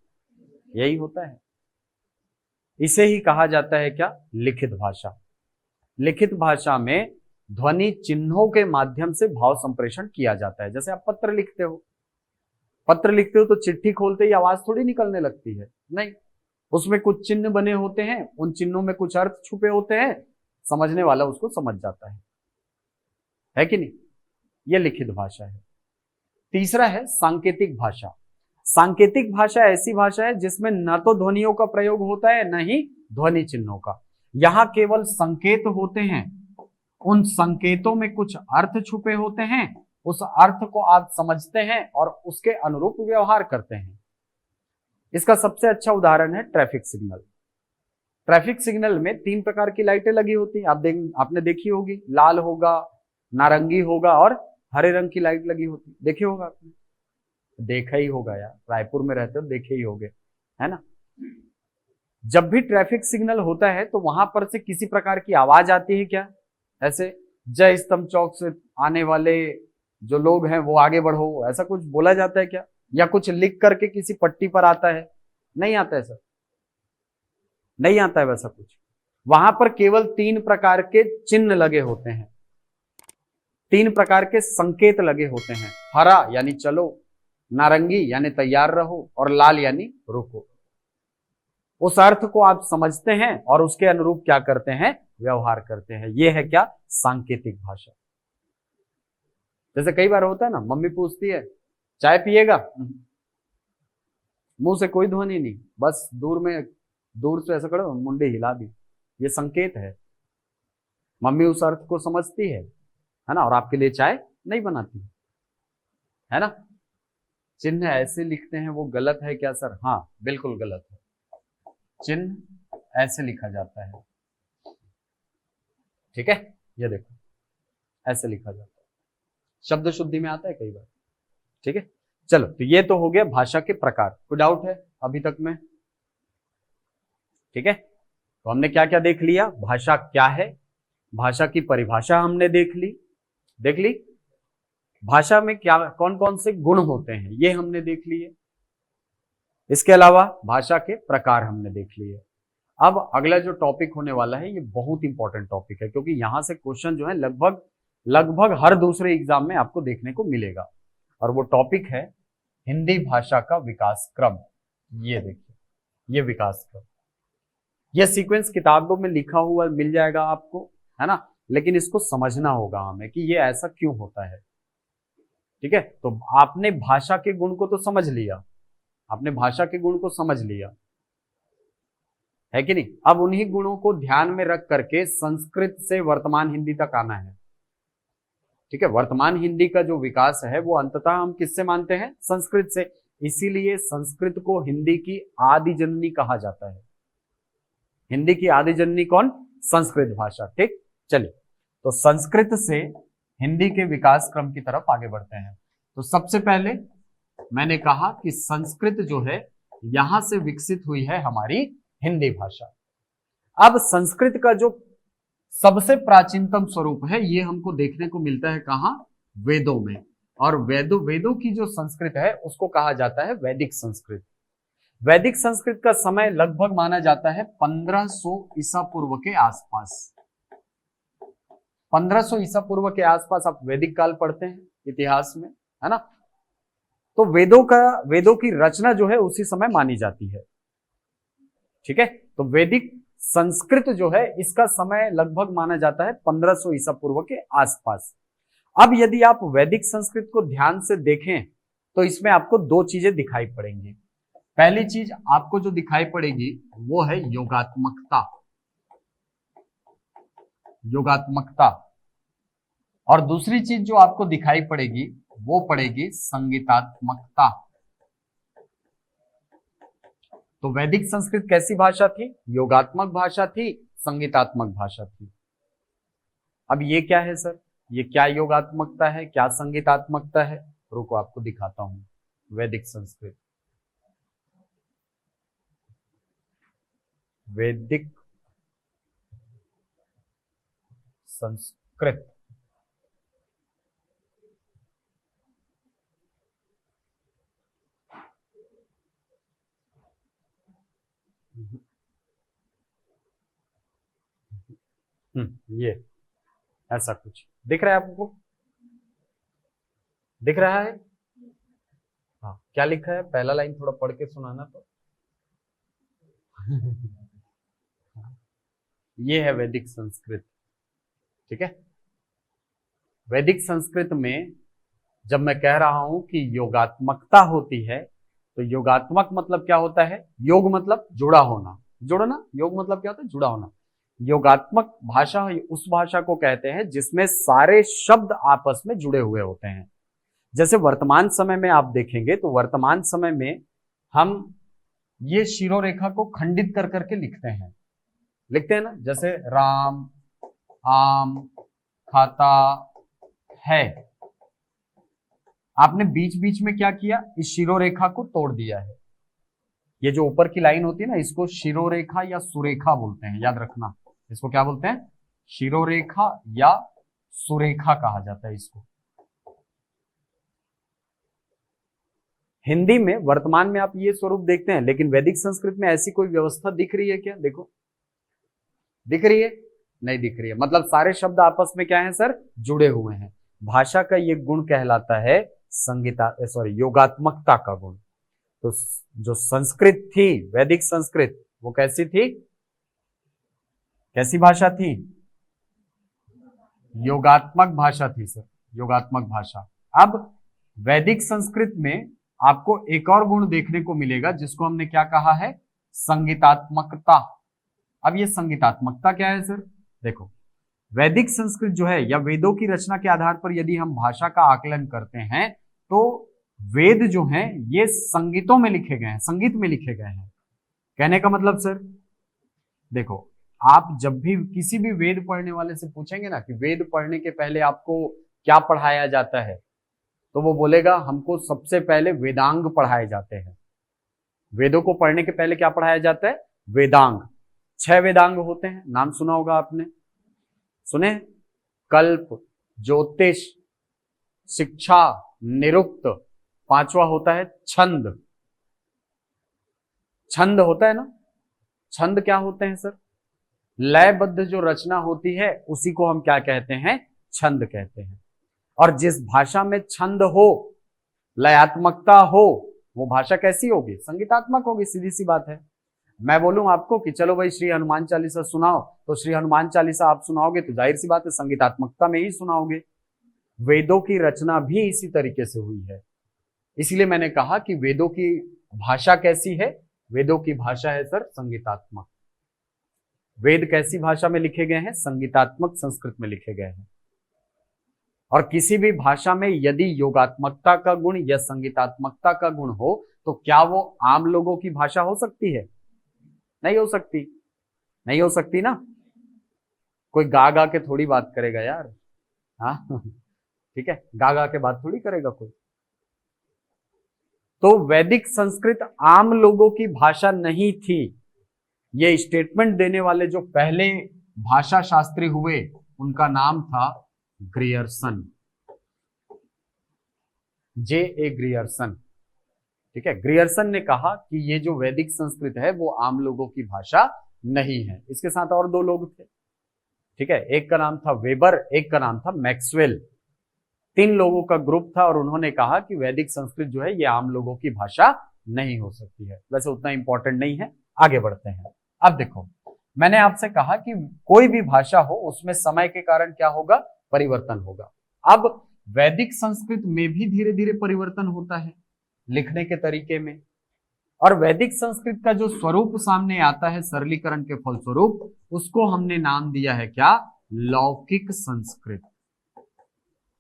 यही होता है। इसे ही कहा जाता है क्या, लिखित भाषा। लिखित भाषा में ध्वनि चिन्हों के माध्यम से भाव संप्रेषण किया जाता है। जैसे आप पत्र लिखते हो, पत्र लिखते हो तो चिट्ठी खोलते ही आवाज थोड़ी निकलने लगती है, नहीं, उसमें कुछ चिन्ह बने होते हैं, उन चिन्हों में कुछ अर्थ छुपे होते हैं, समझने वाला उसको समझ जाता है कि नहीं। यह लिखित भाषा है। तीसरा है सांकेतिक भाषा। सांकेतिक भाषा ऐसी भाषा है जिसमें न तो ध्वनियों का प्रयोग होता है न ही ध्वनि चिन्हों का, यहां केवल संकेत होते हैं, उन संकेतों में कुछ अर्थ छुपे होते हैं, उस अर्थ को आप समझते हैं और उसके अनुरूप व्यवहार करते हैं। इसका सबसे अच्छा उदाहरण है ट्रैफिक सिग्नल। ट्रैफिक सिग्नल में 3 प्रकार की लाइटें लगी होती हैं, आपने देखी होगी, लाल होगा, नारंगी होगा और हरे रंग की लाइट लगी होती, देखे होगा आपने, देखा ही होगा यार, रायपुर में रहते हो देखे ही होगे, है ना। जब भी ट्रैफिक सिग्नल होता है तो वहां पर से किसी प्रकार की आवाज आती है क्या, ऐसे जय स्तंभ चौक से आने वाले जो लोग हैं वो आगे बढ़ो, ऐसा कुछ बोला जाता है क्या, या कुछ लिख करके किसी पट्टी पर आता है, नहीं आता है सर, नहीं आता है वैसा कुछ। वहां पर केवल 3 प्रकार के चिन्ह लगे होते हैं, 3 प्रकार के संकेत लगे होते हैं, हरा यानी चलो, नारंगी यानी तैयार रहो और लाल यानी रुको। उस अर्थ को आप समझते हैं और उसके अनुरूप क्या करते हैं, व्यवहार करते हैं। यह है क्या, सांकेतिक भाषा। जैसे कई बार होता है ना, मम्मी पूछती है चाय पिएगा, मुंह से कोई ध्वनि नहीं, बस दूर से ऐसा करो, मुंडे हिला दी, ये संकेत है। मम्मी उस अर्थ को समझती है ना, और आपके लिए चाय नहीं बनाती है ना। चिन्ह ऐसे लिखते हैं वो गलत है क्या सर? हाँ बिल्कुल गलत है, चिन्ह ऐसे लिखा जाता है, ठीक है, ये देखो ऐसे लिखा जाता है, शब्द शुद्धि में आता है कई बार, ठीक है। चलो तो ये तो हो गया भाषा के प्रकार। कोई डाउट है अभी तक में? ठीक है, तो हमने क्या क्या देख लिया, भाषा क्या है, भाषा की परिभाषा हमने देख ली, भाषा में क्या कौन कौन से गुण होते हैं ये हमने देख लिए, इसके अलावा भाषा के प्रकार हमने देख लिए। अब अगला जो टॉपिक होने वाला है ये बहुत इंपॉर्टेंट टॉपिक है, क्योंकि यहां से क्वेश्चन जो है लगभग हर दूसरे एग्जाम में आपको देखने को मिलेगा, और वो टॉपिक है हिंदी भाषा का विकास क्रम। ये देखिए, ये विकास क्रम, ये सीक्वेंस किताबों में लिखा हुआ मिल जाएगा आपको, है ना, लेकिन इसको समझना होगा हमें कि ये ऐसा क्यों होता है, ठीक है। तो आपने भाषा के गुण को तो समझ लिया, आपने भाषा के गुण को समझ लिया है कि नहीं। अब उन्हीं गुणों को ध्यान में रख करके संस्कृत से वर्तमान हिंदी तक आना है, ठीक है। वर्तमान हिंदी का जो विकास है वो अंततः हम किससे मानते हैं? संस्कृत से, इसीलिए संस्कृत को हिंदी की आदि जननी कहा जाता है। हिंदी की आदि जननी कौन? संस्कृत भाषा, ठीक। चलिए, तो संस्कृत से हिंदी के विकास क्रम की तरफ आगे बढ़ते हैं। तो सबसे पहले मैंने कहा कि संस्कृत जो है यहां से विकसित हुई है हमारी हिंदी भाषा। अब संस्कृत का जो सबसे प्राचीनतम स्वरूप है ये हमको देखने को मिलता है कहां? वेदों में, और वेदों की जो संस्कृत है उसको कहा जाता है वैदिक संस्कृत। वैदिक संस्कृत का समय लगभग माना जाता है 1500 ईसा पूर्व के आसपास। 1500 ईसा पूर्व के आसपास आप वैदिक काल पढ़ते हैं इतिहास में, है ना, तो वेदों की रचना जो है उसी समय मानी जाती है, ठीक है। तो वैदिक संस्कृत जो है इसका समय लगभग माना जाता है 1500 ईसा पूर्व के आसपास। अब यदि आप वैदिक संस्कृत को ध्यान से देखें तो इसमें आपको दो चीजें दिखाई पड़ेंगी। पहली चीज आपको जो दिखाई पड़ेगी वो है योगात्मकता, योगात्मकता, और दूसरी चीज जो आपको दिखाई पड़ेगी वो पड़ेगी संगीतात्मकता। तो वैदिक संस्कृत कैसी भाषा थी? योगात्मक भाषा थी, संगीतात्मक भाषा थी। अब ये क्या है सर? ये क्या योगात्मकता है, क्या संगीतात्मकता है? रुको आपको दिखाता हूं। वैदिक संस्कृत, वैदिक संस्कृत, ये ऐसा कुछ दिख रहा है आपको? दिख रहा है? हाँ, क्या लिखा है? पहला लाइन थोड़ा पढ़ के सुनाना तो। ये है वैदिक संस्कृत, ठीक है। वैदिक संस्कृत में जब मैं कह रहा हूं कि योगात्मकता होती है, तो योगात्मक मतलब क्या होता है? योग मतलब जुड़ा होना, जुड़ना, योग मतलब क्या होता है? जुड़ा होना। योगात्मक भाषा उस भाषा को कहते हैं जिसमें सारे शब्द आपस में जुड़े हुए होते हैं। जैसे वर्तमान समय में आप देखेंगे तो वर्तमान समय में हम ये शिरोरेखा को खंडित कर करके लिखते हैं ना, जैसे राम, आम, खाता, है। आपने बीच बीच में क्या किया? इस शिरोरेखा को तोड़ दिया है। ये जो ऊपर की लाइन होती है ना, इसको शिरोरेखा या सुरेखा बोलते हैं, याद रखना। इसको क्या बोलते हैं? शिरोरेखा या सुरेखा कहा जाता है इसको। हिंदी में वर्तमान में आप ये स्वरूप देखते हैं, लेकिन वैदिक संस्कृत में ऐसी कोई व्यवस्था दिख रही है क्या? देखो, दिख रही है? नहीं दिख रही है। मतलब सारे शब्द आपस में क्या है सर? जुड़े हुए हैं। भाषा का ये गुण कहलाता है योगात्मकता का गुण। तो जो संस्कृत थी, वैदिक संस्कृत, वो कैसी थी? कैसी भाषा थी? योगात्मक भाषा थी सर, योगात्मक भाषा। अब वैदिक संस्कृत में आपको एक और गुण देखने को मिलेगा जिसको हमने क्या कहा है? संगीतात्मकता। अब ये संगीतात्मकता क्या है सर? देखो, वैदिक संस्कृत जो है या वेदों की रचना के आधार पर यदि हम भाषा का आकलन करते हैं तो वेद जो हैं ये संगीतों में लिखे गए हैं, संगीत में लिखे गए हैं। कहने का मतलब सर देखो, आप जब भी किसी भी वेद पढ़ने वाले से पूछेंगे ना कि वेद पढ़ने के पहले आपको क्या पढ़ाया जाता है, तो वो बोलेगा हमको सबसे पहले वेदांग पढ़ाए जाते हैं। वेदों को पढ़ने के पहले क्या पढ़ाया जाता है? वेदांग। 6 वेदांग होते हैं, नाम सुना होगा आपने, सुने? कल्प, ज्योतिष, शिक्षा, निरुक्त, 5वां होता है छंद। छंद होता है ना, छंद क्या होते हैं सर? लयबद्ध जो रचना होती है उसी को हम क्या कहते हैं? छंद कहते हैं। और जिस भाषा में छंद हो, लयात्मकता हो, वो भाषा कैसी होगी? संगीतात्मक होगी, सीधी सी बात है। मैं बोलूं आपको कि चलो भाई श्री हनुमान चालीसा सुनाओ, तो श्री हनुमान चालीसा आप सुनाओगे तो जाहिर सी बात है संगीतात्मकता में ही सुनाओगे। वेदों की रचना भी इसी तरीके से हुई है। इसलिए मैंने कहा कि वेदों की भाषा कैसी है? वेदों की भाषा है सर संगीतात्मक। वेद कैसी भाषा में लिखे गए हैं? संगीतात्मक संस्कृत में लिखे गए हैं। और किसी भी भाषा में यदि योगात्मकता का गुण या संगीतात्मकता का गुण हो तो क्या वो आम लोगों की भाषा हो सकती है? नहीं हो सकती, नहीं हो सकती ना। कोई गा गा के थोड़ी बात करेगा यार, हाँ ठीक है, गा गा के बात थोड़ी करेगा कोई। तो वैदिक संस्कृत आम लोगों की भाषा नहीं थी। ये स्टेटमेंट देने वाले जो पहले भाषा शास्त्री हुए उनका नाम था ग्रियर्सन, J.A. ग्रियर्सन। ठीक है, ग्रियर्सन ने कहा कि ये जो वैदिक संस्कृत है वो आम लोगों की भाषा नहीं है। इसके साथ और 2 लोग थे, ठीक है, एक का नाम था वेबर, एक का नाम था मैक्सवेल। 3 लोगों का ग्रुप था और उन्होंने कहा कि वैदिक संस्कृत जो है ये आम लोगों की भाषा नहीं हो सकती है। वैसे उतना इंपॉर्टेंट नहीं है, आगे बढ़ते हैं। अब देखो, मैंने आपसे कहा कि कोई भी भाषा हो उसमें समय के कारण क्या होगा? परिवर्तन होगा। अब वैदिक संस्कृत में भी धीरे धीरे परिवर्तन होता है लिखने के तरीके में, और वैदिक संस्कृत का जो स्वरूप सामने आता है सरलीकरण के फलस्वरूप, उसको हमने नाम दिया है क्या? लौकिक संस्कृत।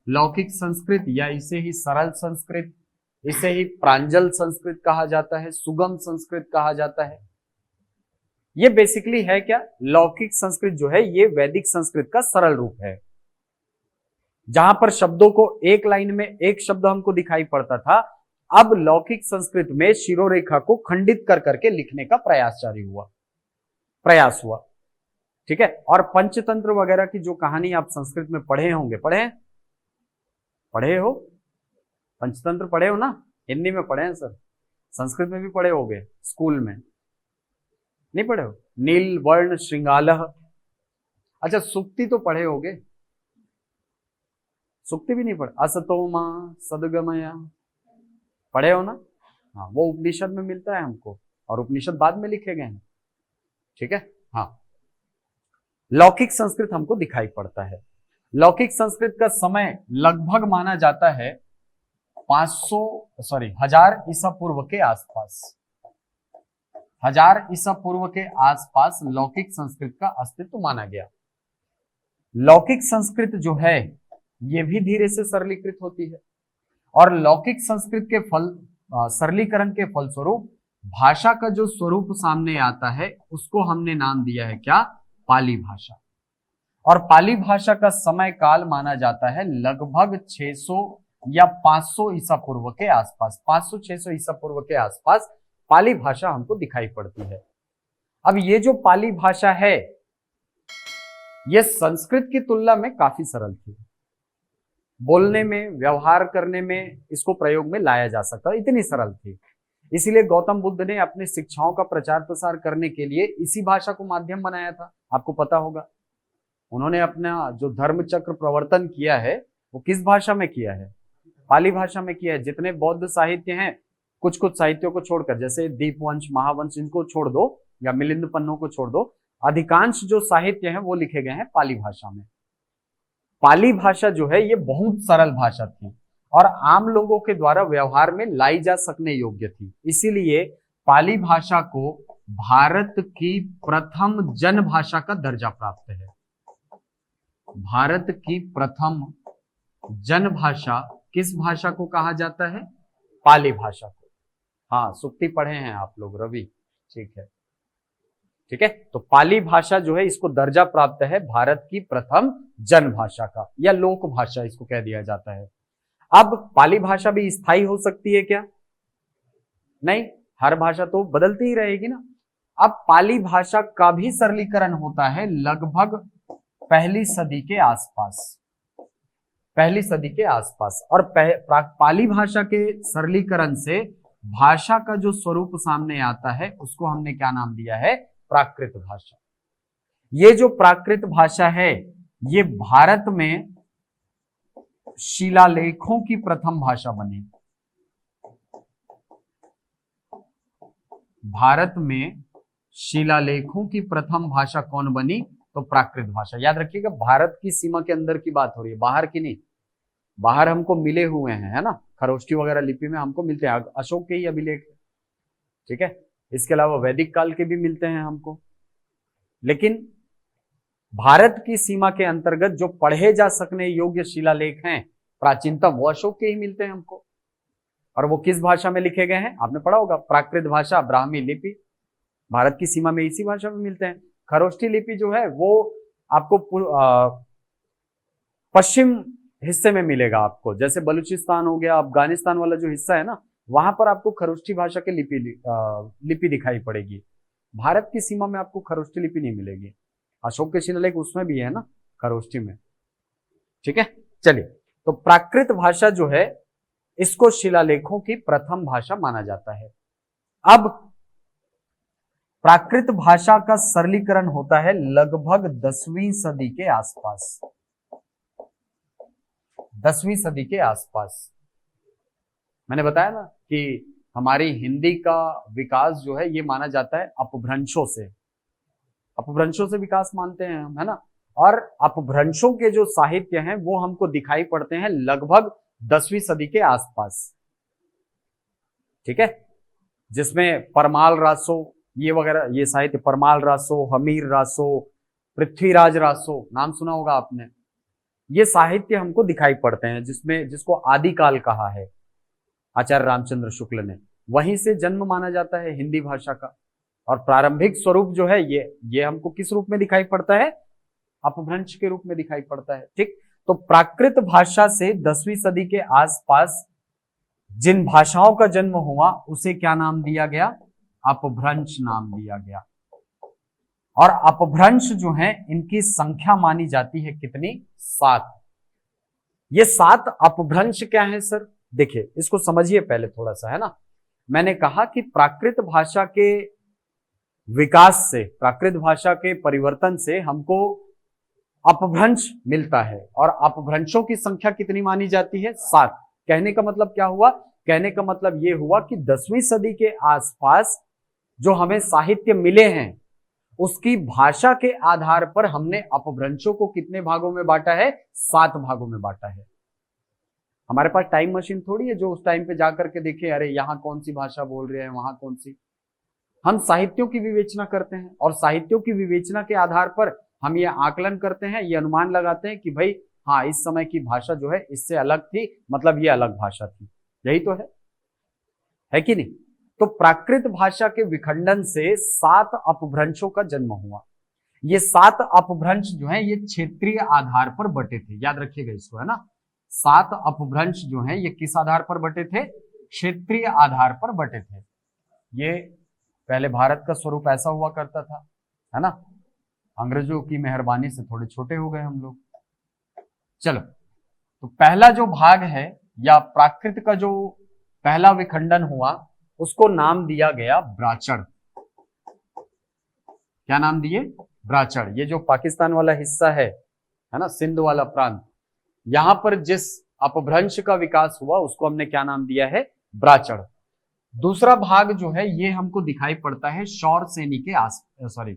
लौकिक संस्कृत या इसे ही सरल संस्कृत, इसे ही प्रांजल संस्कृत कहा जाता है, सुगम संस्कृत कहा जाता है। ये बेसिकली है क्या? लौकिक संस्कृत जो है ये वैदिक संस्कृत का सरल रूप है। जहां पर शब्दों को एक लाइन में एक शब्द हमको दिखाई पड़ता था, अब लौकिक संस्कृत में शिरोरेखा को खंडित कर करके लिखने का प्रयास हुआ। ठीक है, और पंचतंत्र वगैरह की जो कहानी आप संस्कृत में पढ़े होंगे, पढ़े हो? पंचतंत्र पढ़े हो ना? हिंदी में पढ़े हैं सर, संस्कृत में भी पढ़े होंगे, स्कूल में नहीं पढ़े हो? नील वर्ण श्रृंगालः। अच्छा, सुक्ति तो पढ़े होगे? सुक्ति भी नहीं पढ़े? असतोमा सदगमया पढ़े हो ना? हाँ, वो उपनिषद में मिलता है हमको, और उपनिषद बाद में लिखे गए हैं। ठीक है, हाँ। लौकिक संस्कृत हमको दिखाई पड़ता है। लौकिक संस्कृत का समय लगभग माना जाता है 1000 ईसा पूर्व के आसपास। 1000 ईसा पूर्व के आसपास लौकिक संस्कृत का अस्तित्व माना गया। लौकिक संस्कृत जो है ये भी धीरे से सरलीकृत होती है, और लौकिक संस्कृत के सरलीकरण के फलस्वरूप भाषा का जो स्वरूप सामने आता है उसको हमने नाम दिया है क्या? पाली भाषा। और पाली भाषा का समय काल माना जाता है लगभग 600 या 500 ईसा पूर्व के आसपास। 500-600 ईसा पूर्व के आसपास पाली भाषा हमको दिखाई पड़ती है। अब ये जो पाली भाषा है ये संस्कृत की तुलना में काफी सरल थी, बोलने में, व्यवहार करने में इसको प्रयोग में लाया जा सकता, इतनी सरल थी। इसीलिए गौतम बुद्ध ने अपनी शिक्षाओं का प्रचार प्रसार करने के लिए इसी भाषा को माध्यम बनाया था। आपको पता होगा उन्होंने अपना जो धर्म चक्र प्रवर्तन किया है वो किस भाषा में किया है? पाली भाषा में किया है। जितने बौद्ध साहित्य हैं, कुछ कुछ साहित्यों को छोड़कर, जैसे दीपवंश, महावंश, इनको छोड़ दो या मिलिंद पन्नों को छोड़ दो, अधिकांश जो साहित्य हैं वो लिखे गए हैं पाली भाषा में। पाली भाषा जो है ये बहुत सरल भाषा थी और आम लोगों के द्वारा व्यवहार में लाई जा सकने योग्य थी। इसीलिए पाली भाषा को भारत की प्रथम जनभाषा का दर्जा प्राप्त है। भारत की प्रथम जनभाषा किस भाषा को कहा जाता है? पाली भाषा को। हाँ, सुक्ति पढ़े हैं आप लोग, रवि, ठीक है, ठीक है। तो पाली भाषा जो है इसको दर्जा प्राप्त है भारत की प्रथम जन भाषा का, या लोक भाषा इसको कह दिया जाता है। अब पाली भाषा भी स्थायी हो सकती है क्या? नहीं, हर भाषा तो बदलती ही रहेगी ना। अब पाली भाषा का भी सरलीकरण होता है लगभग पहली सदी के आसपास, पहली सदी के आसपास। और पाली भाषा के सरलीकरण से भाषा का जो स्वरूप सामने आता है उसको हमने क्या नाम दिया है? प्राकृत भाषा। ये जो प्राकृत भाषा है ये भारत में शिलालेखों की प्रथम भाषा बनी। भारत में शिलालेखों की प्रथम भाषा कौन बनी? तो प्राकृत भाषा। याद रखिएगा, भारत की सीमा के अंदर की बात हो रही है, बाहर की नहीं। बाहर हमको मिले हुए हैं, है ना, खरोष्ठी वगैरह लिपि में हमको मिलते हैं, अशोक के ही अभिलेख, ठीक है। इसके अलावा वैदिक काल के भी मिलते हैं हमको। लेकिन भारत की सीमा के अंतर्गत जो पढ़े जा सकने योग्य शिलालेख हैं प्राचीनतम, वो अशोक के ही मिलते हैं हमको। और वो किस भाषा में लिखे गए हैं? आपने पढ़ा होगा, प्राकृत भाषा, ब्राह्मी लिपि। भारत की सीमा में इसी भाषा में मिलते हैं। खरोष्ठी लिपि जो है वो आपको पश्चिम हिस्से में मिलेगा आपको, जैसे बलूचिस्तान हो गया, अफगानिस्तान वाला जो हिस्सा है ना, वहां पर आपको खरोष्ठी भाषा की लिपि दिखाई पड़ेगी। भारत की सीमा में आपको खरोष्ठी लिपि नहीं मिलेगी। अशोक के शिलालेख उसमें भी है ना, खरोष्ठी में, ठीक है। चलिए, तो प्राकृत भाषा जो है इसको शिलालेखों की प्रथम भाषा माना जाता है। अब प्राकृत भाषा का सरलीकरण होता है लगभग 10वीं सदी के आसपास। 10वीं सदी के आसपास मैंने बताया ना कि हमारी हिंदी का विकास जो है ये माना जाता है अपभ्रंशों से। अपभ्रंशों से विकास मानते हैं हम, है ना। और अपभ्रंशों के जो साहित्य हैं वो हमको दिखाई पड़ते हैं लगभग 10वीं सदी के आसपास, ठीक है। जिसमें परमाल रासो ये वगैरह, ये साहित्य, परमाल रासो, हमीर रासो, पृथ्वीराज रासो, नाम सुना होगा आपने। ये साहित्य हमको दिखाई पड़ते हैं जिसको आदिकाल कहा है आचार्य रामचंद्र शुक्ल ने। वहीं से जन्म माना जाता है हिंदी भाषा का। और प्रारंभिक स्वरूप जो है ये हमको किस रूप में दिखाई पड़ता है? अपभ्रंश के रूप में दिखाई पड़ता है, ठीक। तो प्राकृत भाषा से 10वीं सदी के आसपास जिन भाषाओं का जन्म हुआ उसे क्या नाम दिया गया? अपभ्रंश नाम दिया गया। और अपभ्रंश जो है इनकी संख्या मानी जाती है कितनी? 7। ये 7 अपभ्रंश क्या है सर? देखिए, इसको समझिए पहले थोड़ा सा, है ना। मैंने कहा कि प्राकृत भाषा के विकास से, प्राकृत भाषा के परिवर्तन से हमको अपभ्रंश मिलता है। और अपभ्रंशों की संख्या कितनी मानी जाती है? 7। कहने का मतलब क्या हुआ? कहने का मतलब यह हुआ कि 10वीं सदी के आसपास जो हमें साहित्य मिले हैं उसकी भाषा के आधार पर हमने अपभ्रंशों को कितने भागों में बांटा है? 7 भागों में बांटा है। हमारे पास टाइम मशीन थोड़ी है जो उस टाइम पे जाकर के देखे अरे यहां कौन सी भाषा बोल रहे हैं, वहां कौन सी। हम साहित्यों की विवेचना करते हैं और साहित्यों की विवेचना के आधार पर हम ये आकलन करते हैं, ये अनुमान लगाते हैं कि भाई हाँ, इस समय की भाषा जो है इससे अलग थी, मतलब ये अलग भाषा थी। यही तो है कि नहीं? तो प्राकृत भाषा के विखंडन से 7 अपभ्रंशों का जन्म हुआ। ये 7 अपभ्रंश जो है ये क्षेत्रीय आधार पर बटे थे। याद रखिएगा इसको, है ना। 7 अपभ्रंश जो है ये किस आधार पर बटे थे? क्षेत्रीय आधार पर बटे थे। ये पहले भारत का स्वरूप ऐसा हुआ करता था, है ना। अंग्रेजों की मेहरबानी से थोड़े छोटे हो गए हम लोग। चलो, तो पहला जो भाग है या प्राकृत का जो पहला विखंडन हुआ उसको नाम दिया गया ब्राचड़। क्या नाम दिए? ब्राचड़। ये जो पाकिस्तान वाला हिस्सा है ना, सिंध वाला प्रांत, यहां पर जिस अपभ्रंश का विकास हुआ उसको हमने क्या नाम दिया है? ब्राचड़। दूसरा भाग जो है ये हमको दिखाई पड़ता है शौरसेनी के सॉरी,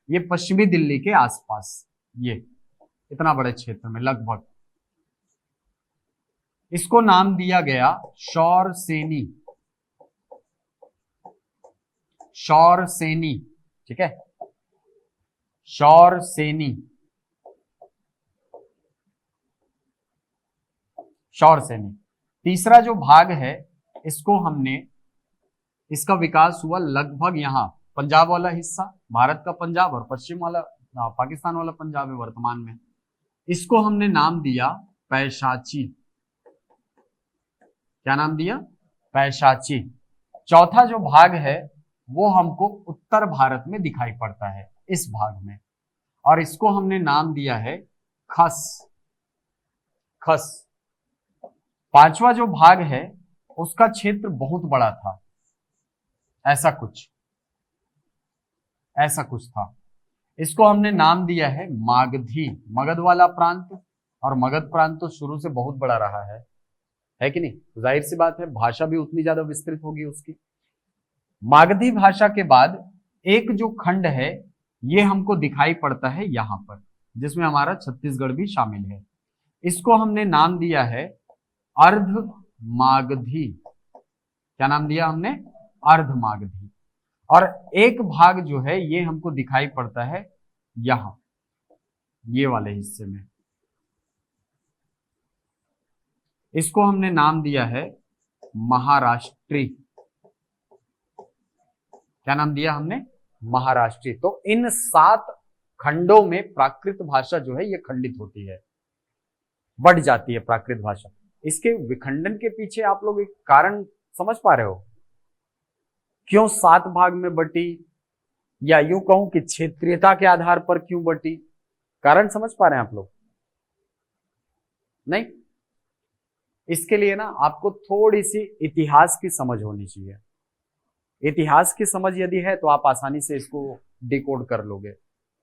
ये पश्चिमी दिल्ली के आसपास, ये इतना बड़े क्षेत्र में लगभग, इसको नाम दिया गया शौरसेनी। शौरसेनी, ठीक है, शौरसेनी, शौरसेनी। तीसरा जो भाग है इसको हमने, इसका विकास हुआ लगभग यहाँ पंजाब वाला हिस्सा, भारत का पंजाब, और पश्चिम वाला पाकिस्तान वाला पंजाब है वर्तमान में। इसको हमने नाम दिया पैशाची। क्या नाम दिया? पैशाची। चौथा जो भाग है वो हमको उत्तर भारत में दिखाई पड़ता है, इस भाग में, और इसको हमने नाम दिया है खस। खस। पांचवा जो भाग है उसका क्षेत्र बहुत बड़ा था, ऐसा कुछ था। इसको हमने नाम दिया है मागधी। मगध वाला प्रांत, और मगध प्रांत तो शुरू से बहुत बड़ा रहा है कि नहीं? तो जाहिर सी बात है भाषा भी उतनी ज्यादा विस्तृत होगी उसकी। मागधी भाषा के बाद एक जो खंड है ये हमको दिखाई पड़ता है यहां पर, जिसमें हमारा छत्तीसगढ़ भी शामिल है। इसको हमने नाम दिया है अर्ध मागधी। क्या नाम दिया हमने? अर्ध मागधी। और एक भाग जो है ये हमको दिखाई पड़ता है यहां, ये वाले हिस्से में। इसको हमने नाम दिया है महाराष्ट्री। क्या नाम दिया हमने? महाराष्ट्री। तो इन 7 खंडों में प्राकृत भाषा जो है ये खंडित होती है, बढ़ जाती है प्राकृत भाषा। इसके विखंडन के पीछे आप लोग एक कारण समझ पा रहे हो? क्यों 7 भाग में बटी, या यूं कहूं कि क्षेत्रीयता के आधार पर क्यों बटी? कारण समझ पा रहे हैं आप लोग? नहीं? इसके लिए ना आपको थोड़ी सी इतिहास की समझ होनी चाहिए। इतिहास की समझ यदि है तो आप आसानी से इसको डिकोड कर लोगे।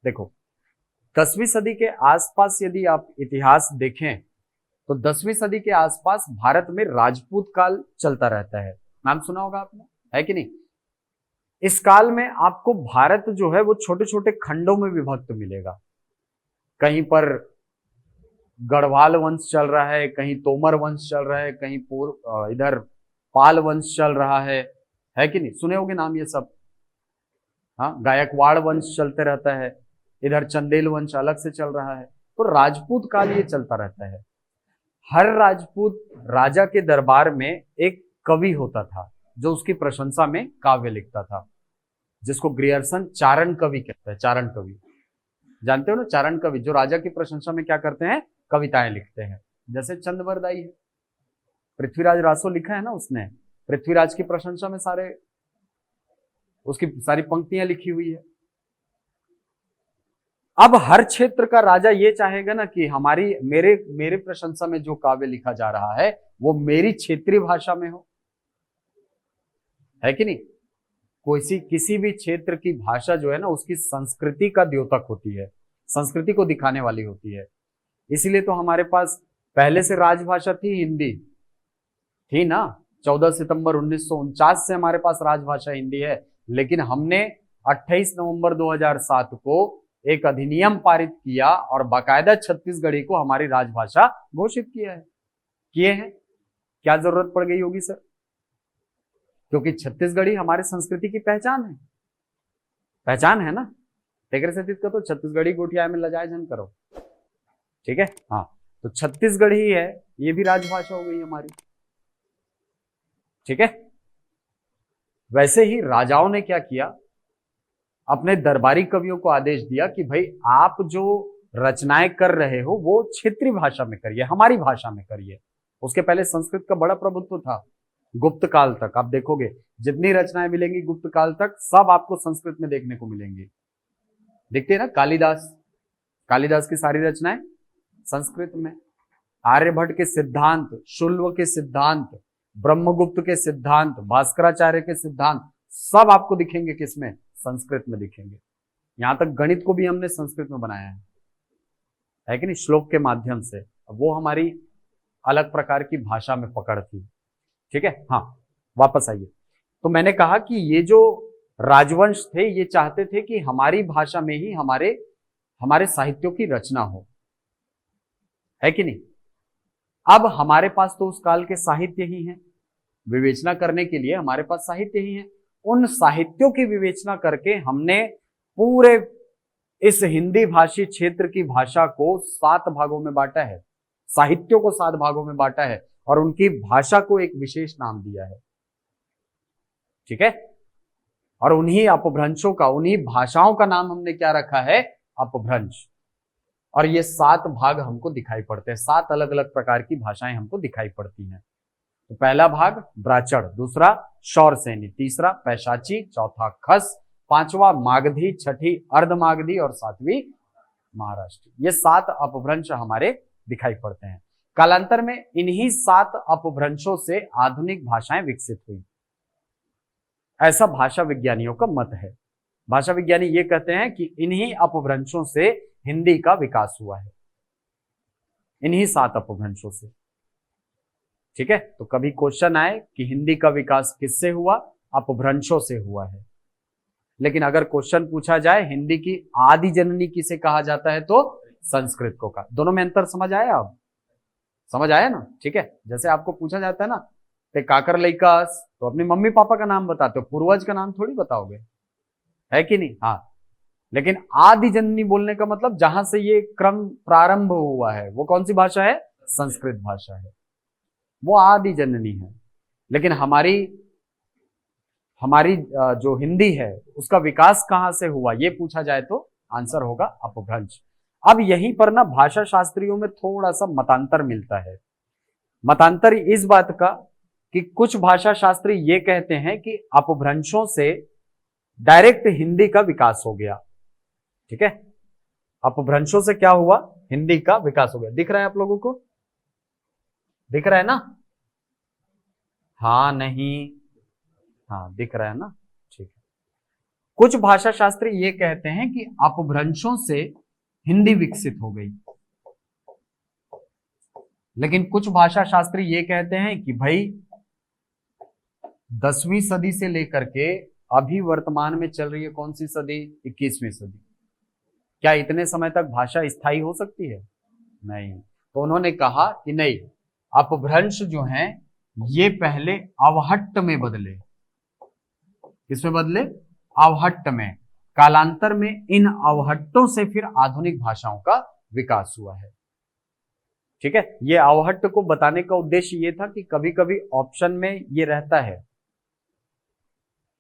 देखो 10वीं सदी के आसपास यदि आप इतिहास देखें तो 10वीं सदी के आसपास भारत में राजपूत काल चलता रहता है। नाम सुना होगा आपने, है कि नहीं? इस काल में आपको भारत जो है वो छोटे छोटे खंडों में विभक्त मिलेगा। कहीं पर गढ़वाल वंश चल रहा है, कहीं तोमर वंश चल रहा है, कहीं इधर पाल वंश चल रहा है कि नहीं? सुने होंगे नाम ये सब। हाँ, गायकवाड़ वंश चलते रहता है, इधर चंदेल वंश अलग से चल रहा है। तो राजपूत काल ये चलता रहता है। हर राजपूत राजा के दरबार में एक कवि होता था जो उसकी प्रशंसा में काव्य लिखता था, जिसको ग्रियर्सन चारण कवि कहता है। चारण कवि जानते हो ना? चारण कवि जो राजा की प्रशंसा में क्या करते हैं? कविताएं लिखते हैं। जैसे चंदबरदाई है, पृथ्वीराज रासो लिखा है ना उसने, पृथ्वीराज की प्रशंसा में उसकी सारी पंक्तियां लिखी हुई है। अब हर क्षेत्र का राजा ये चाहेगा ना कि मेरे प्रशंसा में जो काव्य लिखा जा रहा है वो मेरी क्षेत्रीय भाषा में हो, है कि नहीं? किसी भी क्षेत्र की भाषा जो है ना उसकी संस्कृति का द्योतक होती है, संस्कृति को दिखाने वाली होती है। इसीलिए तो हमारे पास पहले से राजभाषा थी, हिंदी थी ना। 14 सितंबर 1949 से हमारे पास राजभाषा हिंदी है, लेकिन हमने 28 नवंबर 2007 को एक अधिनियम पारित किया और बाकायदा छत्तीसगढ़ी को हमारी राजभाषा घोषित किए हैं। क्या जरूरत पड़ गई होगी सर? क्योंकि छत्तीसगढ़ी हमारे संस्कृति की पहचान है ना। तेकरे से का तो छत्तीसगढ़ी गोठिया में लजाए जन करो, ठीक है? हाँ, तो छत्तीसगढ़ी है, ये भी राजभाषा हो गई हमारी, ठीक है? वैसे ही राजाओं ने क्या किया, अपने दरबारी कवियों को आदेश दिया कि भाई आप जो रचनाएं कर रहे हो वो क्षेत्रीय भाषा में करिए, हमारी भाषा में करिए। उसके पहले संस्कृत का बड़ा प्रभुत्व था। गुप्त काल तक आप देखोगे जितनी रचनाएं मिलेंगी गुप्त काल तक, सब आपको संस्कृत में देखने को मिलेंगी। देखते हैं ना, कालिदास की सारी रचनाएं संस्कृत में। आर्यभट्ट के सिद्धांत, शुल्व के सिद्धांत, ब्रह्मगुप्त के सिद्धांत, भास्कराचार्य के सिद्धांत सब आपको दिखेंगे किसमें? संस्कृत में दिखेंगे। यहां तक गणित को भी हमने संस्कृत में बनाया है कि नहीं? श्लोक के माध्यम से। वो हमारी अलग प्रकार की भाषा में पकड़ थी, ठीक है? हाँ, वापस आइए। तो मैंने कहा कि ये जो राजवंश थे ये चाहते थे कि हमारी भाषा में ही हमारे साहित्यों की रचना हो, है कि नहीं? अब हमारे पास तो उस काल के साहित्य ही हैं, विवेचना करने के लिए हमारे पास साहित्य ही है। उन साहित्यों की विवेचना करके हमने पूरे इस हिंदी भाषी क्षेत्र की भाषा को 7 भागों में बांटा है, साहित्यों को 7 भागों में बांटा है और उनकी भाषा को एक विशेष नाम दिया है। ठीक है। और उन्हीं अपभ्रंशों का, उन्हीं भाषाओं का नाम हमने क्या रखा है, अपभ्रंश। और ये 7 भाग हमको दिखाई पड़ते हैं, 7 अलग अलग प्रकार की भाषाएं हमको दिखाई पड़ती हैं। तो पहला भाग ब्राचड़, दूसरा शौरसेनी, तीसरा पैशाची, चौथा खस, पांचवा मागधी, छठी अर्धमागधी और सातवीं महाराष्ट्र। ये 7 अपभ्रंश हमारे दिखाई पड़ते हैं। कालांतर में इन्हीं 7 अपभ्रंशों से आधुनिक भाषाएं विकसित हुई, ऐसा भाषा विज्ञानियों का मत है। भाषा विज्ञानी ये कहते हैं कि इन्हीं अपभ्रंशों से हिंदी का विकास हुआ है, इन्हीं 7 अपभ्रंशों से। ठीक है, तो कभी क्वेश्चन आए कि हिंदी का विकास किससे हुआ, अपभ्रंशों से हुआ है। लेकिन अगर क्वेश्चन पूछा जाए हिंदी की आदि जननी किसे कहा जाता है, तो संस्कृत को कहा। दोनों में अंतर समझ आया? अब समझ आया ना? ठीक है, जैसे आपको पूछा जाता है ना ते काकर लइकास, तो अपने मम्मी पापा का नाम बताते हो, पूर्वज का नाम थोड़ी बताओगे, है कि नहीं? हाँ। लेकिन आदि जननी बोलने का मतलब जहां से ये क्रम प्रारंभ हुआ है वो कौन सी भाषा है, संस्कृत भाषा है, वो आदि जननी है। लेकिन हमारी जो हिंदी है उसका विकास कहां से हुआ ये पूछा जाए तो आंसर होगा अपभ्रंश। अब यहीं पर ना भाषा शास्त्रियों में थोड़ा सा मतांतर मिलता है। मतांतर इस बात का कि कुछ भाषा शास्त्री ये कहते हैं कि अपभ्रंशों से डायरेक्ट हिंदी का विकास हो गया। ठीक है, अपभ्रंशों से क्या हुआ, हिंदी का विकास हो गया। दिख रहा है आप लोगों को? दिख रहा है ना? हाँ नहीं? हाँ दिख रहा है ना? ठीक है। कुछ भाषा शास्त्री ये कहते हैं कि अपभ्रंशों से हिंदी विकसित हो गई, लेकिन कुछ भाषा शास्त्री ये कहते हैं कि भाई 10वीं सदी से लेकर के अभी वर्तमान में चल रही है कौन सी सदी, 21वीं सदी, क्या इतने समय तक भाषा स्थायी हो सकती है? नहीं। तो उन्होंने कहा कि नहीं, अपभ्रंश जो हैं ये पहले अवहट्ट में बदले। किसमें बदले? अवहट्ट में। कालांतर में इन अवहट्टों से फिर आधुनिक भाषाओं का विकास हुआ है। ठीक है, ये अवहट्ट को बताने का उद्देश्य ये था कि कभी कभी ऑप्शन में ये रहता है।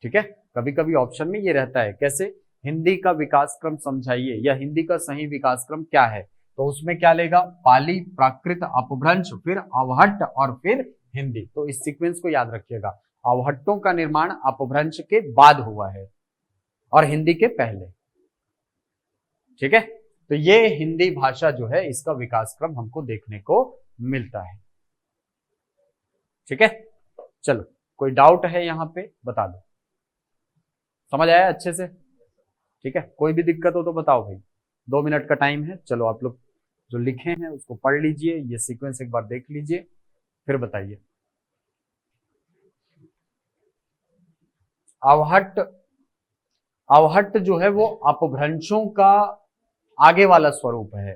ठीक है, कभी कभी ऑप्शन में ये रहता है, कैसे, हिंदी का विकास क्रम समझाइए या हिंदी का सही विकास क्रम क्या है, तो उसमें क्या लेगा, पाली, प्राकृत, अपभ्रंश, फिर अवहट्ट और फिर हिंदी। तो इस सीक्वेंस को याद रखिएगा, अवहट्टों का निर्माण अपभ्रंश के बाद हुआ है और हिंदी के पहले। ठीक है, तो ये हिंदी भाषा जो है इसका विकास क्रम हमको देखने को मिलता है। ठीक है, चलो कोई डाउट है यहां पे बता दो, समझ आया अच्छे से? ठीक है, कोई भी दिक्कत हो तो बताओ भाई, 2 मिनट का टाइम है। चलो आप लोग जो लिखे हैं उसको पढ़ लीजिए, ये सीक्वेंस एक बार देख लीजिए, फिर बताइए। अवहट्ट, अवहट्ट जो है वो अपभ्रंशों का आगे वाला स्वरूप है।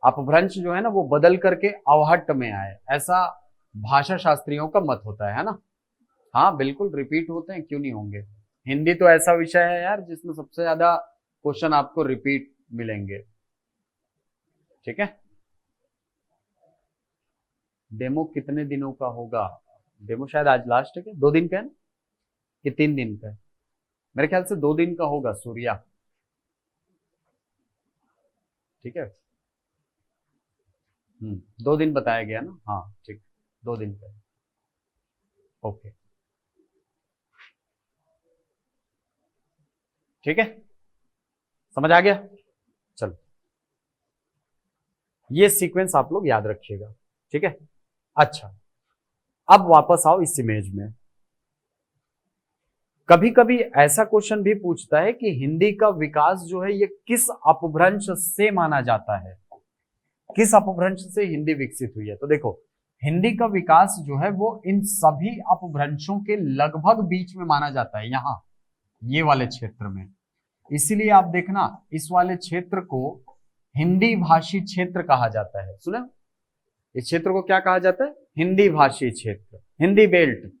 अपभ्रंश जो है ना वो बदल करके अवहट्ट में आए, ऐसा भाषा शास्त्रियों का मत होता है ना। हाँ बिल्कुल रिपीट होते हैं, क्यों नहीं होंगे। हिंदी तो ऐसा विषय है यार जिसमें सबसे ज्यादा क्वेश्चन आपको रिपीट मिलेंगे। ठीक है, डेमो कितने दिनों का होगा? डेमो शायद आज लास्ट है, क्या 2 दिन का है ना कि 3 दिन का है? मेरे ख्याल से 2 दिन का होगा सूर्या। ठीक है, 2 दिन बताया गया ना। हाँ ठीक, 2 दिन का है। ओके ठीक है, समझ आ गया? चलो ये सीक्वेंस आप लोग याद रखिएगा। ठीक है, अच्छा अब वापस आओ इस इमेज में। कभी कभी ऐसा क्वेश्चन भी पूछता है कि हिंदी का विकास जो है ये किस अपभ्रंश से माना जाता है, किस अपभ्रंश से हिंदी विकसित हुई है। तो देखो हिंदी का विकास जो है वो इन सभी अपभ्रंशों के लगभग बीच में माना जाता है, यहां ये वाले क्षेत्र में। इसीलिए आप देखना इस वाले क्षेत्र को हिंदी भाषी क्षेत्र कहा जाता है। सुने, इस क्षेत्र को क्या कहा जाता है? हिंदी भाषी क्षेत्र, हिंदी बेल्ट।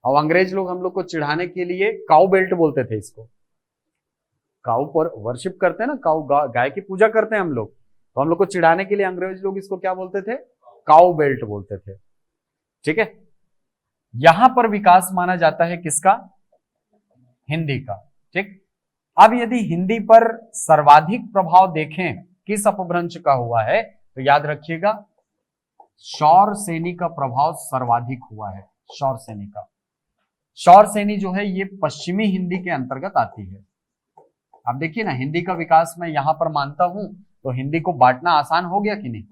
और अंग्रेज लोग हम लोग को चिढ़ाने के लिए काउ बेल्ट बोलते थे इसको। काउ पर वर्शिप करते हैं ना, काउ गाय की पूजा करते हैं हम लोग, तो हम लोग को चिढ़ाने के लिए अंग्रेज लोग इसको क्या बोलते थे? काउ बेल्ट बोलते थे। ठीक है, यहां पर विकास माना जाता है किसका? हिंदी का। ठीक, अब यदि हिंदी पर सर्वाधिक प्रभाव देखें किस अपभ्रंश का हुआ है, तो याद रखिएगा शौरसेनी का प्रभाव सर्वाधिक हुआ है। शौरसेनी का, शौरसेनी जो है ये पश्चिमी हिंदी के अंतर्गत आती है। अब देखिए ना, हिंदी का विकास मैं यहां पर मानता हूं, तो हिंदी को बांटना आसान हो गया कि नहीं।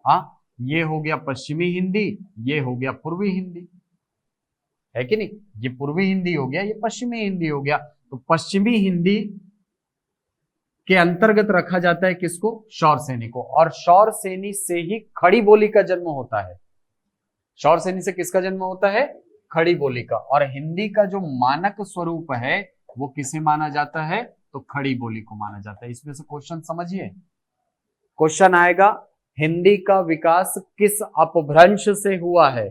हाँ, ये हो गया पश्चिमी हिंदी, ये हो गया पूर्वी हिंदी, है कि नहीं। ये पूर्वी हिंदी हो गया, ये पश्चिमी हिंदी हो गया। तो पश्चिमी हिंदी के अंतर्गत रखा जाता है किसको, शौरसेनी को। और शौरसेनी से ही खड़ी बोली का जन्म होता है। शौरसेनी से किसका जन्म होता है, खड़ी बोली का। और हिंदी का जो मानक स्वरूप है वो किसे माना जाता है, तो खड़ी बोली को माना जाता है। इसमें से क्वेश्चन समझिए, क्वेश्चन आएगा हिंदी का विकास किस अपभ्रंश से हुआ है,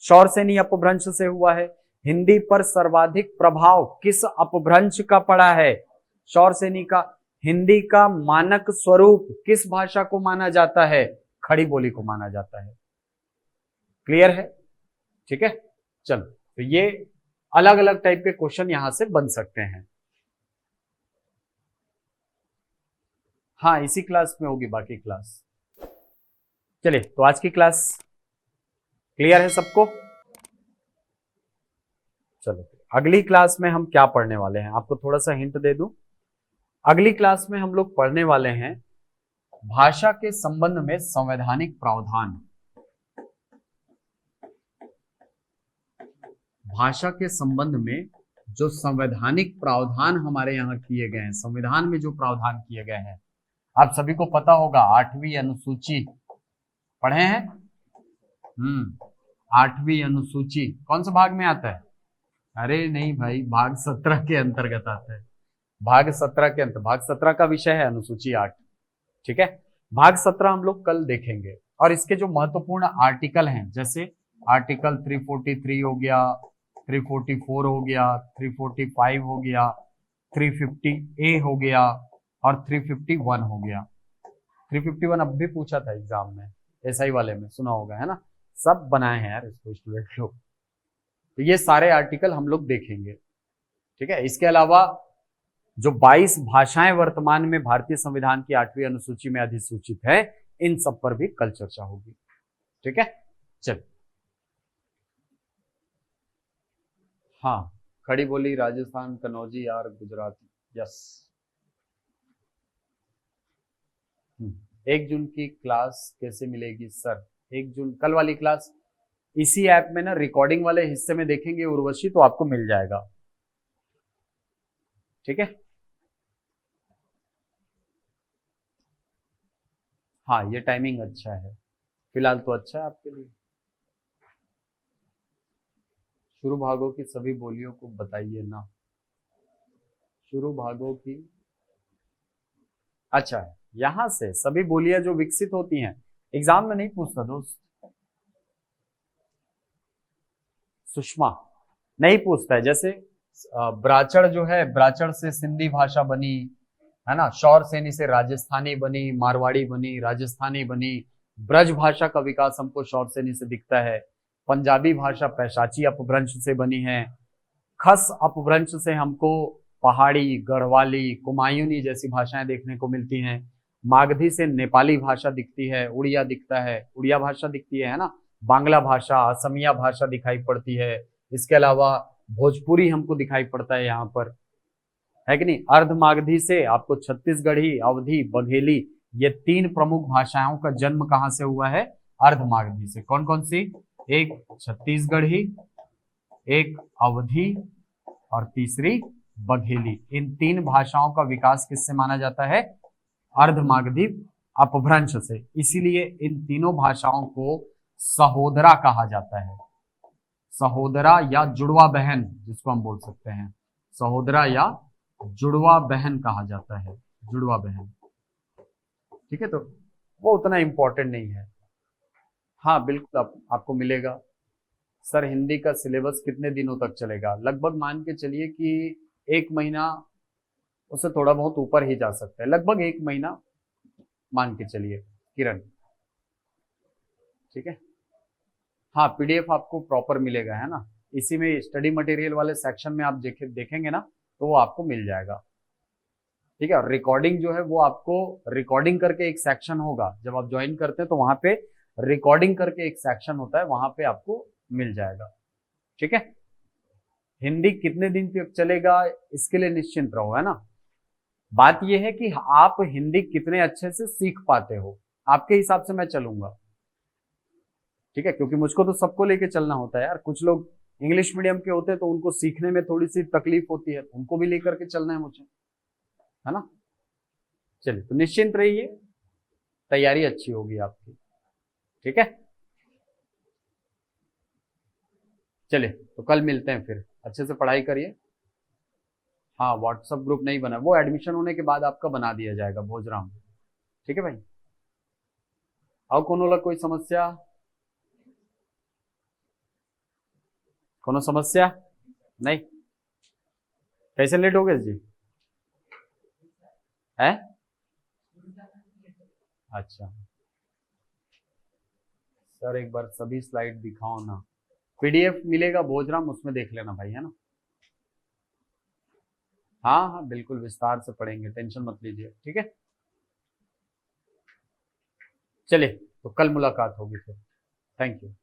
शौरसेनी अपभ्रंश से हुआ है। हिंदी पर सर्वाधिक प्रभाव किस अपभ्रंश का पड़ा है, शौरसेनी का। हिंदी का मानक स्वरूप किस भाषा को माना जाता है, खड़ी बोली को माना जाता है। क्लियर है, ठीक है। चलो, तो ये अलग अलग टाइप के क्वेश्चन यहां से बन सकते हैं। हाँ, इसी क्लास में होगी बाकी क्लास। चलिए, तो आज की क्लास क्लियर है सबको। चलो, अगली क्लास में हम क्या पढ़ने वाले हैं, आपको थोड़ा सा हिंट दे दूं। अगली क्लास में हम लोग पढ़ने वाले हैं भाषा के संबंध में संवैधानिक प्रावधान। भाषा के संबंध में जो संवैधानिक प्रावधान हमारे यहाँ किए गए हैं, संविधान में जो प्रावधान किए गए हैं, आप सभी को पता होगा 8वीं अनुसूची पढ़े हैं। 8वीं अनुसूची कौन सा भाग में आता है, अरे नहीं भाई, भाग 17 के अंतर्गत आता है। भाग 17 के अंतर, भाग 17 का विषय है अनुसूची 8। ठीक है, भाग 17 हम लोग कल देखेंगे। और इसके जो महत्वपूर्ण आर्टिकल हैं, जैसे आर्टिकल 343 हो गया, 344 हो गया, 345 हो गया, 350A हो गया और 351 हो गया। 351 अब भी पूछा था एग्जाम में, एसआई वाले में सुना होगा, है ना। सब बनाए हैं यार इसको स्टूडेंट लोग। तो ये सारे आर्टिकल हम लोग देखेंगे। ठीक है, इसके अलावा जो 22 भाषाएं वर्तमान में भारतीय संविधान की 8वीं अनुसूची में अधिसूचित है, इन सब पर भी कल चर्चा होगी। ठीक है, चल। हाँ, खड़ी बोली, राजस्थान, कन्नौजी और गुजराती, यस। 1 जून की क्लास कैसे मिलेगी सर, 1 जून कल वाली क्लास इसी ऐप में ना रिकॉर्डिंग वाले हिस्से में देखेंगे उर्वशी, तो आपको मिल जाएगा। ठीक है, हाँ ये टाइमिंग अच्छा है, फिलहाल तो अच्छा है आपके लिए। शुरू भागों की सभी बोलियों को बताइए ना, शुरू भागों की, अच्छा है, यहां से सभी बोलियां जो विकसित होती हैं, एग्जाम में नहीं पूछता दोस्त, सुषमा नहीं पूछता है। जैसे ब्राचड़ जो है, ब्राचड़ से सिंधी भाषा बनी, है ना। शौरसेनी से राजस्थानी बनी, मारवाड़ी बनी, राजस्थानी बनी। ब्रज भाषा का विकास हमको शौरसेनी से दिखता है। पंजाबी भाषा पैशाची अपभ्रंश से बनी है। खस अपभ्रंश से हमको पहाड़ी, गढ़वाली, कुमायूनी जैसी भाषाएं देखने को मिलती हैं। मागधी से नेपाली भाषा दिखती है, उड़िया दिखता है, उड़िया भाषा दिखती है ना। बांग्ला भाषा, असमिया भाषा दिखाई पड़ती है। इसके अलावा भोजपुरी हमको दिखाई पड़ता है यहाँ पर, है कि नहीं। अर्ध मागधी से आपको छत्तीसगढ़ी, अवधी, बघेली, ये 3 प्रमुख भाषाओं का जन्म कहां से हुआ है, अर्ध मागधी से। कौन कौन सी, एक छत्तीसगढ़ी, एक अवधी और तीसरी बघेली। इन 3 भाषाओं का विकास किससे माना जाता है, अर्ध मागधी अपभ्रंश से। इसीलिए इन तीनों भाषाओं को सहोदरा कहा जाता है। सहोदरा या जुड़वा बहन जिसको हम बोल सकते हैं, सहोदरा या जुड़वा बहन कहा जाता है, जुड़वा बहन। ठीक है, तो वो उतना इंपॉर्टेंट नहीं है। हाँ बिल्कुल, आपको मिलेगा। सर हिंदी का सिलेबस कितने दिनों तक चलेगा, लगभग मान के चलिए कि 1 महीना, उससे थोड़ा बहुत ऊपर ही जा सकता है, लगभग 1 महीना मान के चलिए किरण। ठीक है, हाँ पीडीएफ आपको प्रॉपर मिलेगा, है ना। इसी में स्टडी मटेरियल वाले सेक्शन में आप देखेंगे ना, तो वो आपको मिल जाएगा। ठीक है, और रिकॉर्डिंग जो है वो आपको रिकॉर्डिंग करके एक सेक्शन होगा, जब आप ज्वाइन करते हैं तो वहां पे रिकॉर्डिंग करके एक सेक्शन होता है, वहां पे आपको मिल जाएगा। ठीक है, हिंदी कितने दिन तक चलेगा इसके लिए निश्चिंत रहो, है ना। बात यह है कि आप हिंदी कितने अच्छे से सीख पाते हो, आपके हिसाब से मैं चलूंगा। ठीक है, क्योंकि मुझको तो सबको लेके चलना होता है यार। कुछ लोग इंग्लिश मीडियम के होते हैं तो उनको सीखने में थोड़ी सी तकलीफ होती है, उनको भी लेकर के चलना है मुझे, है ना। चलिए, तो निश्चिंत रहिए, तैयारी अच्छी होगी आपकी। ठीक है, चलिए तो कल मिलते हैं, फिर अच्छे से पढ़ाई करिए। हाँ, व्हाट्सएप ग्रुप नहीं बना, वो एडमिशन होने के बाद आपका बना दिया जाएगा भोजराम। ठीक है भाई, और कोई समस्या? कोनो समस्या नहीं? कैसे लेट हो गए जी? है? अच्छा सर, एक बार सभी स्लाइड दिखाओ ना। पीडीएफ मिलेगा भोजराम, उसमें देख लेना भाई, है ना। हाँ हाँ बिल्कुल, विस्तार से पढ़ेंगे, टेंशन मत लीजिए। ठीक है, चलिए तो कल मुलाकात होगी फिर। Thank you.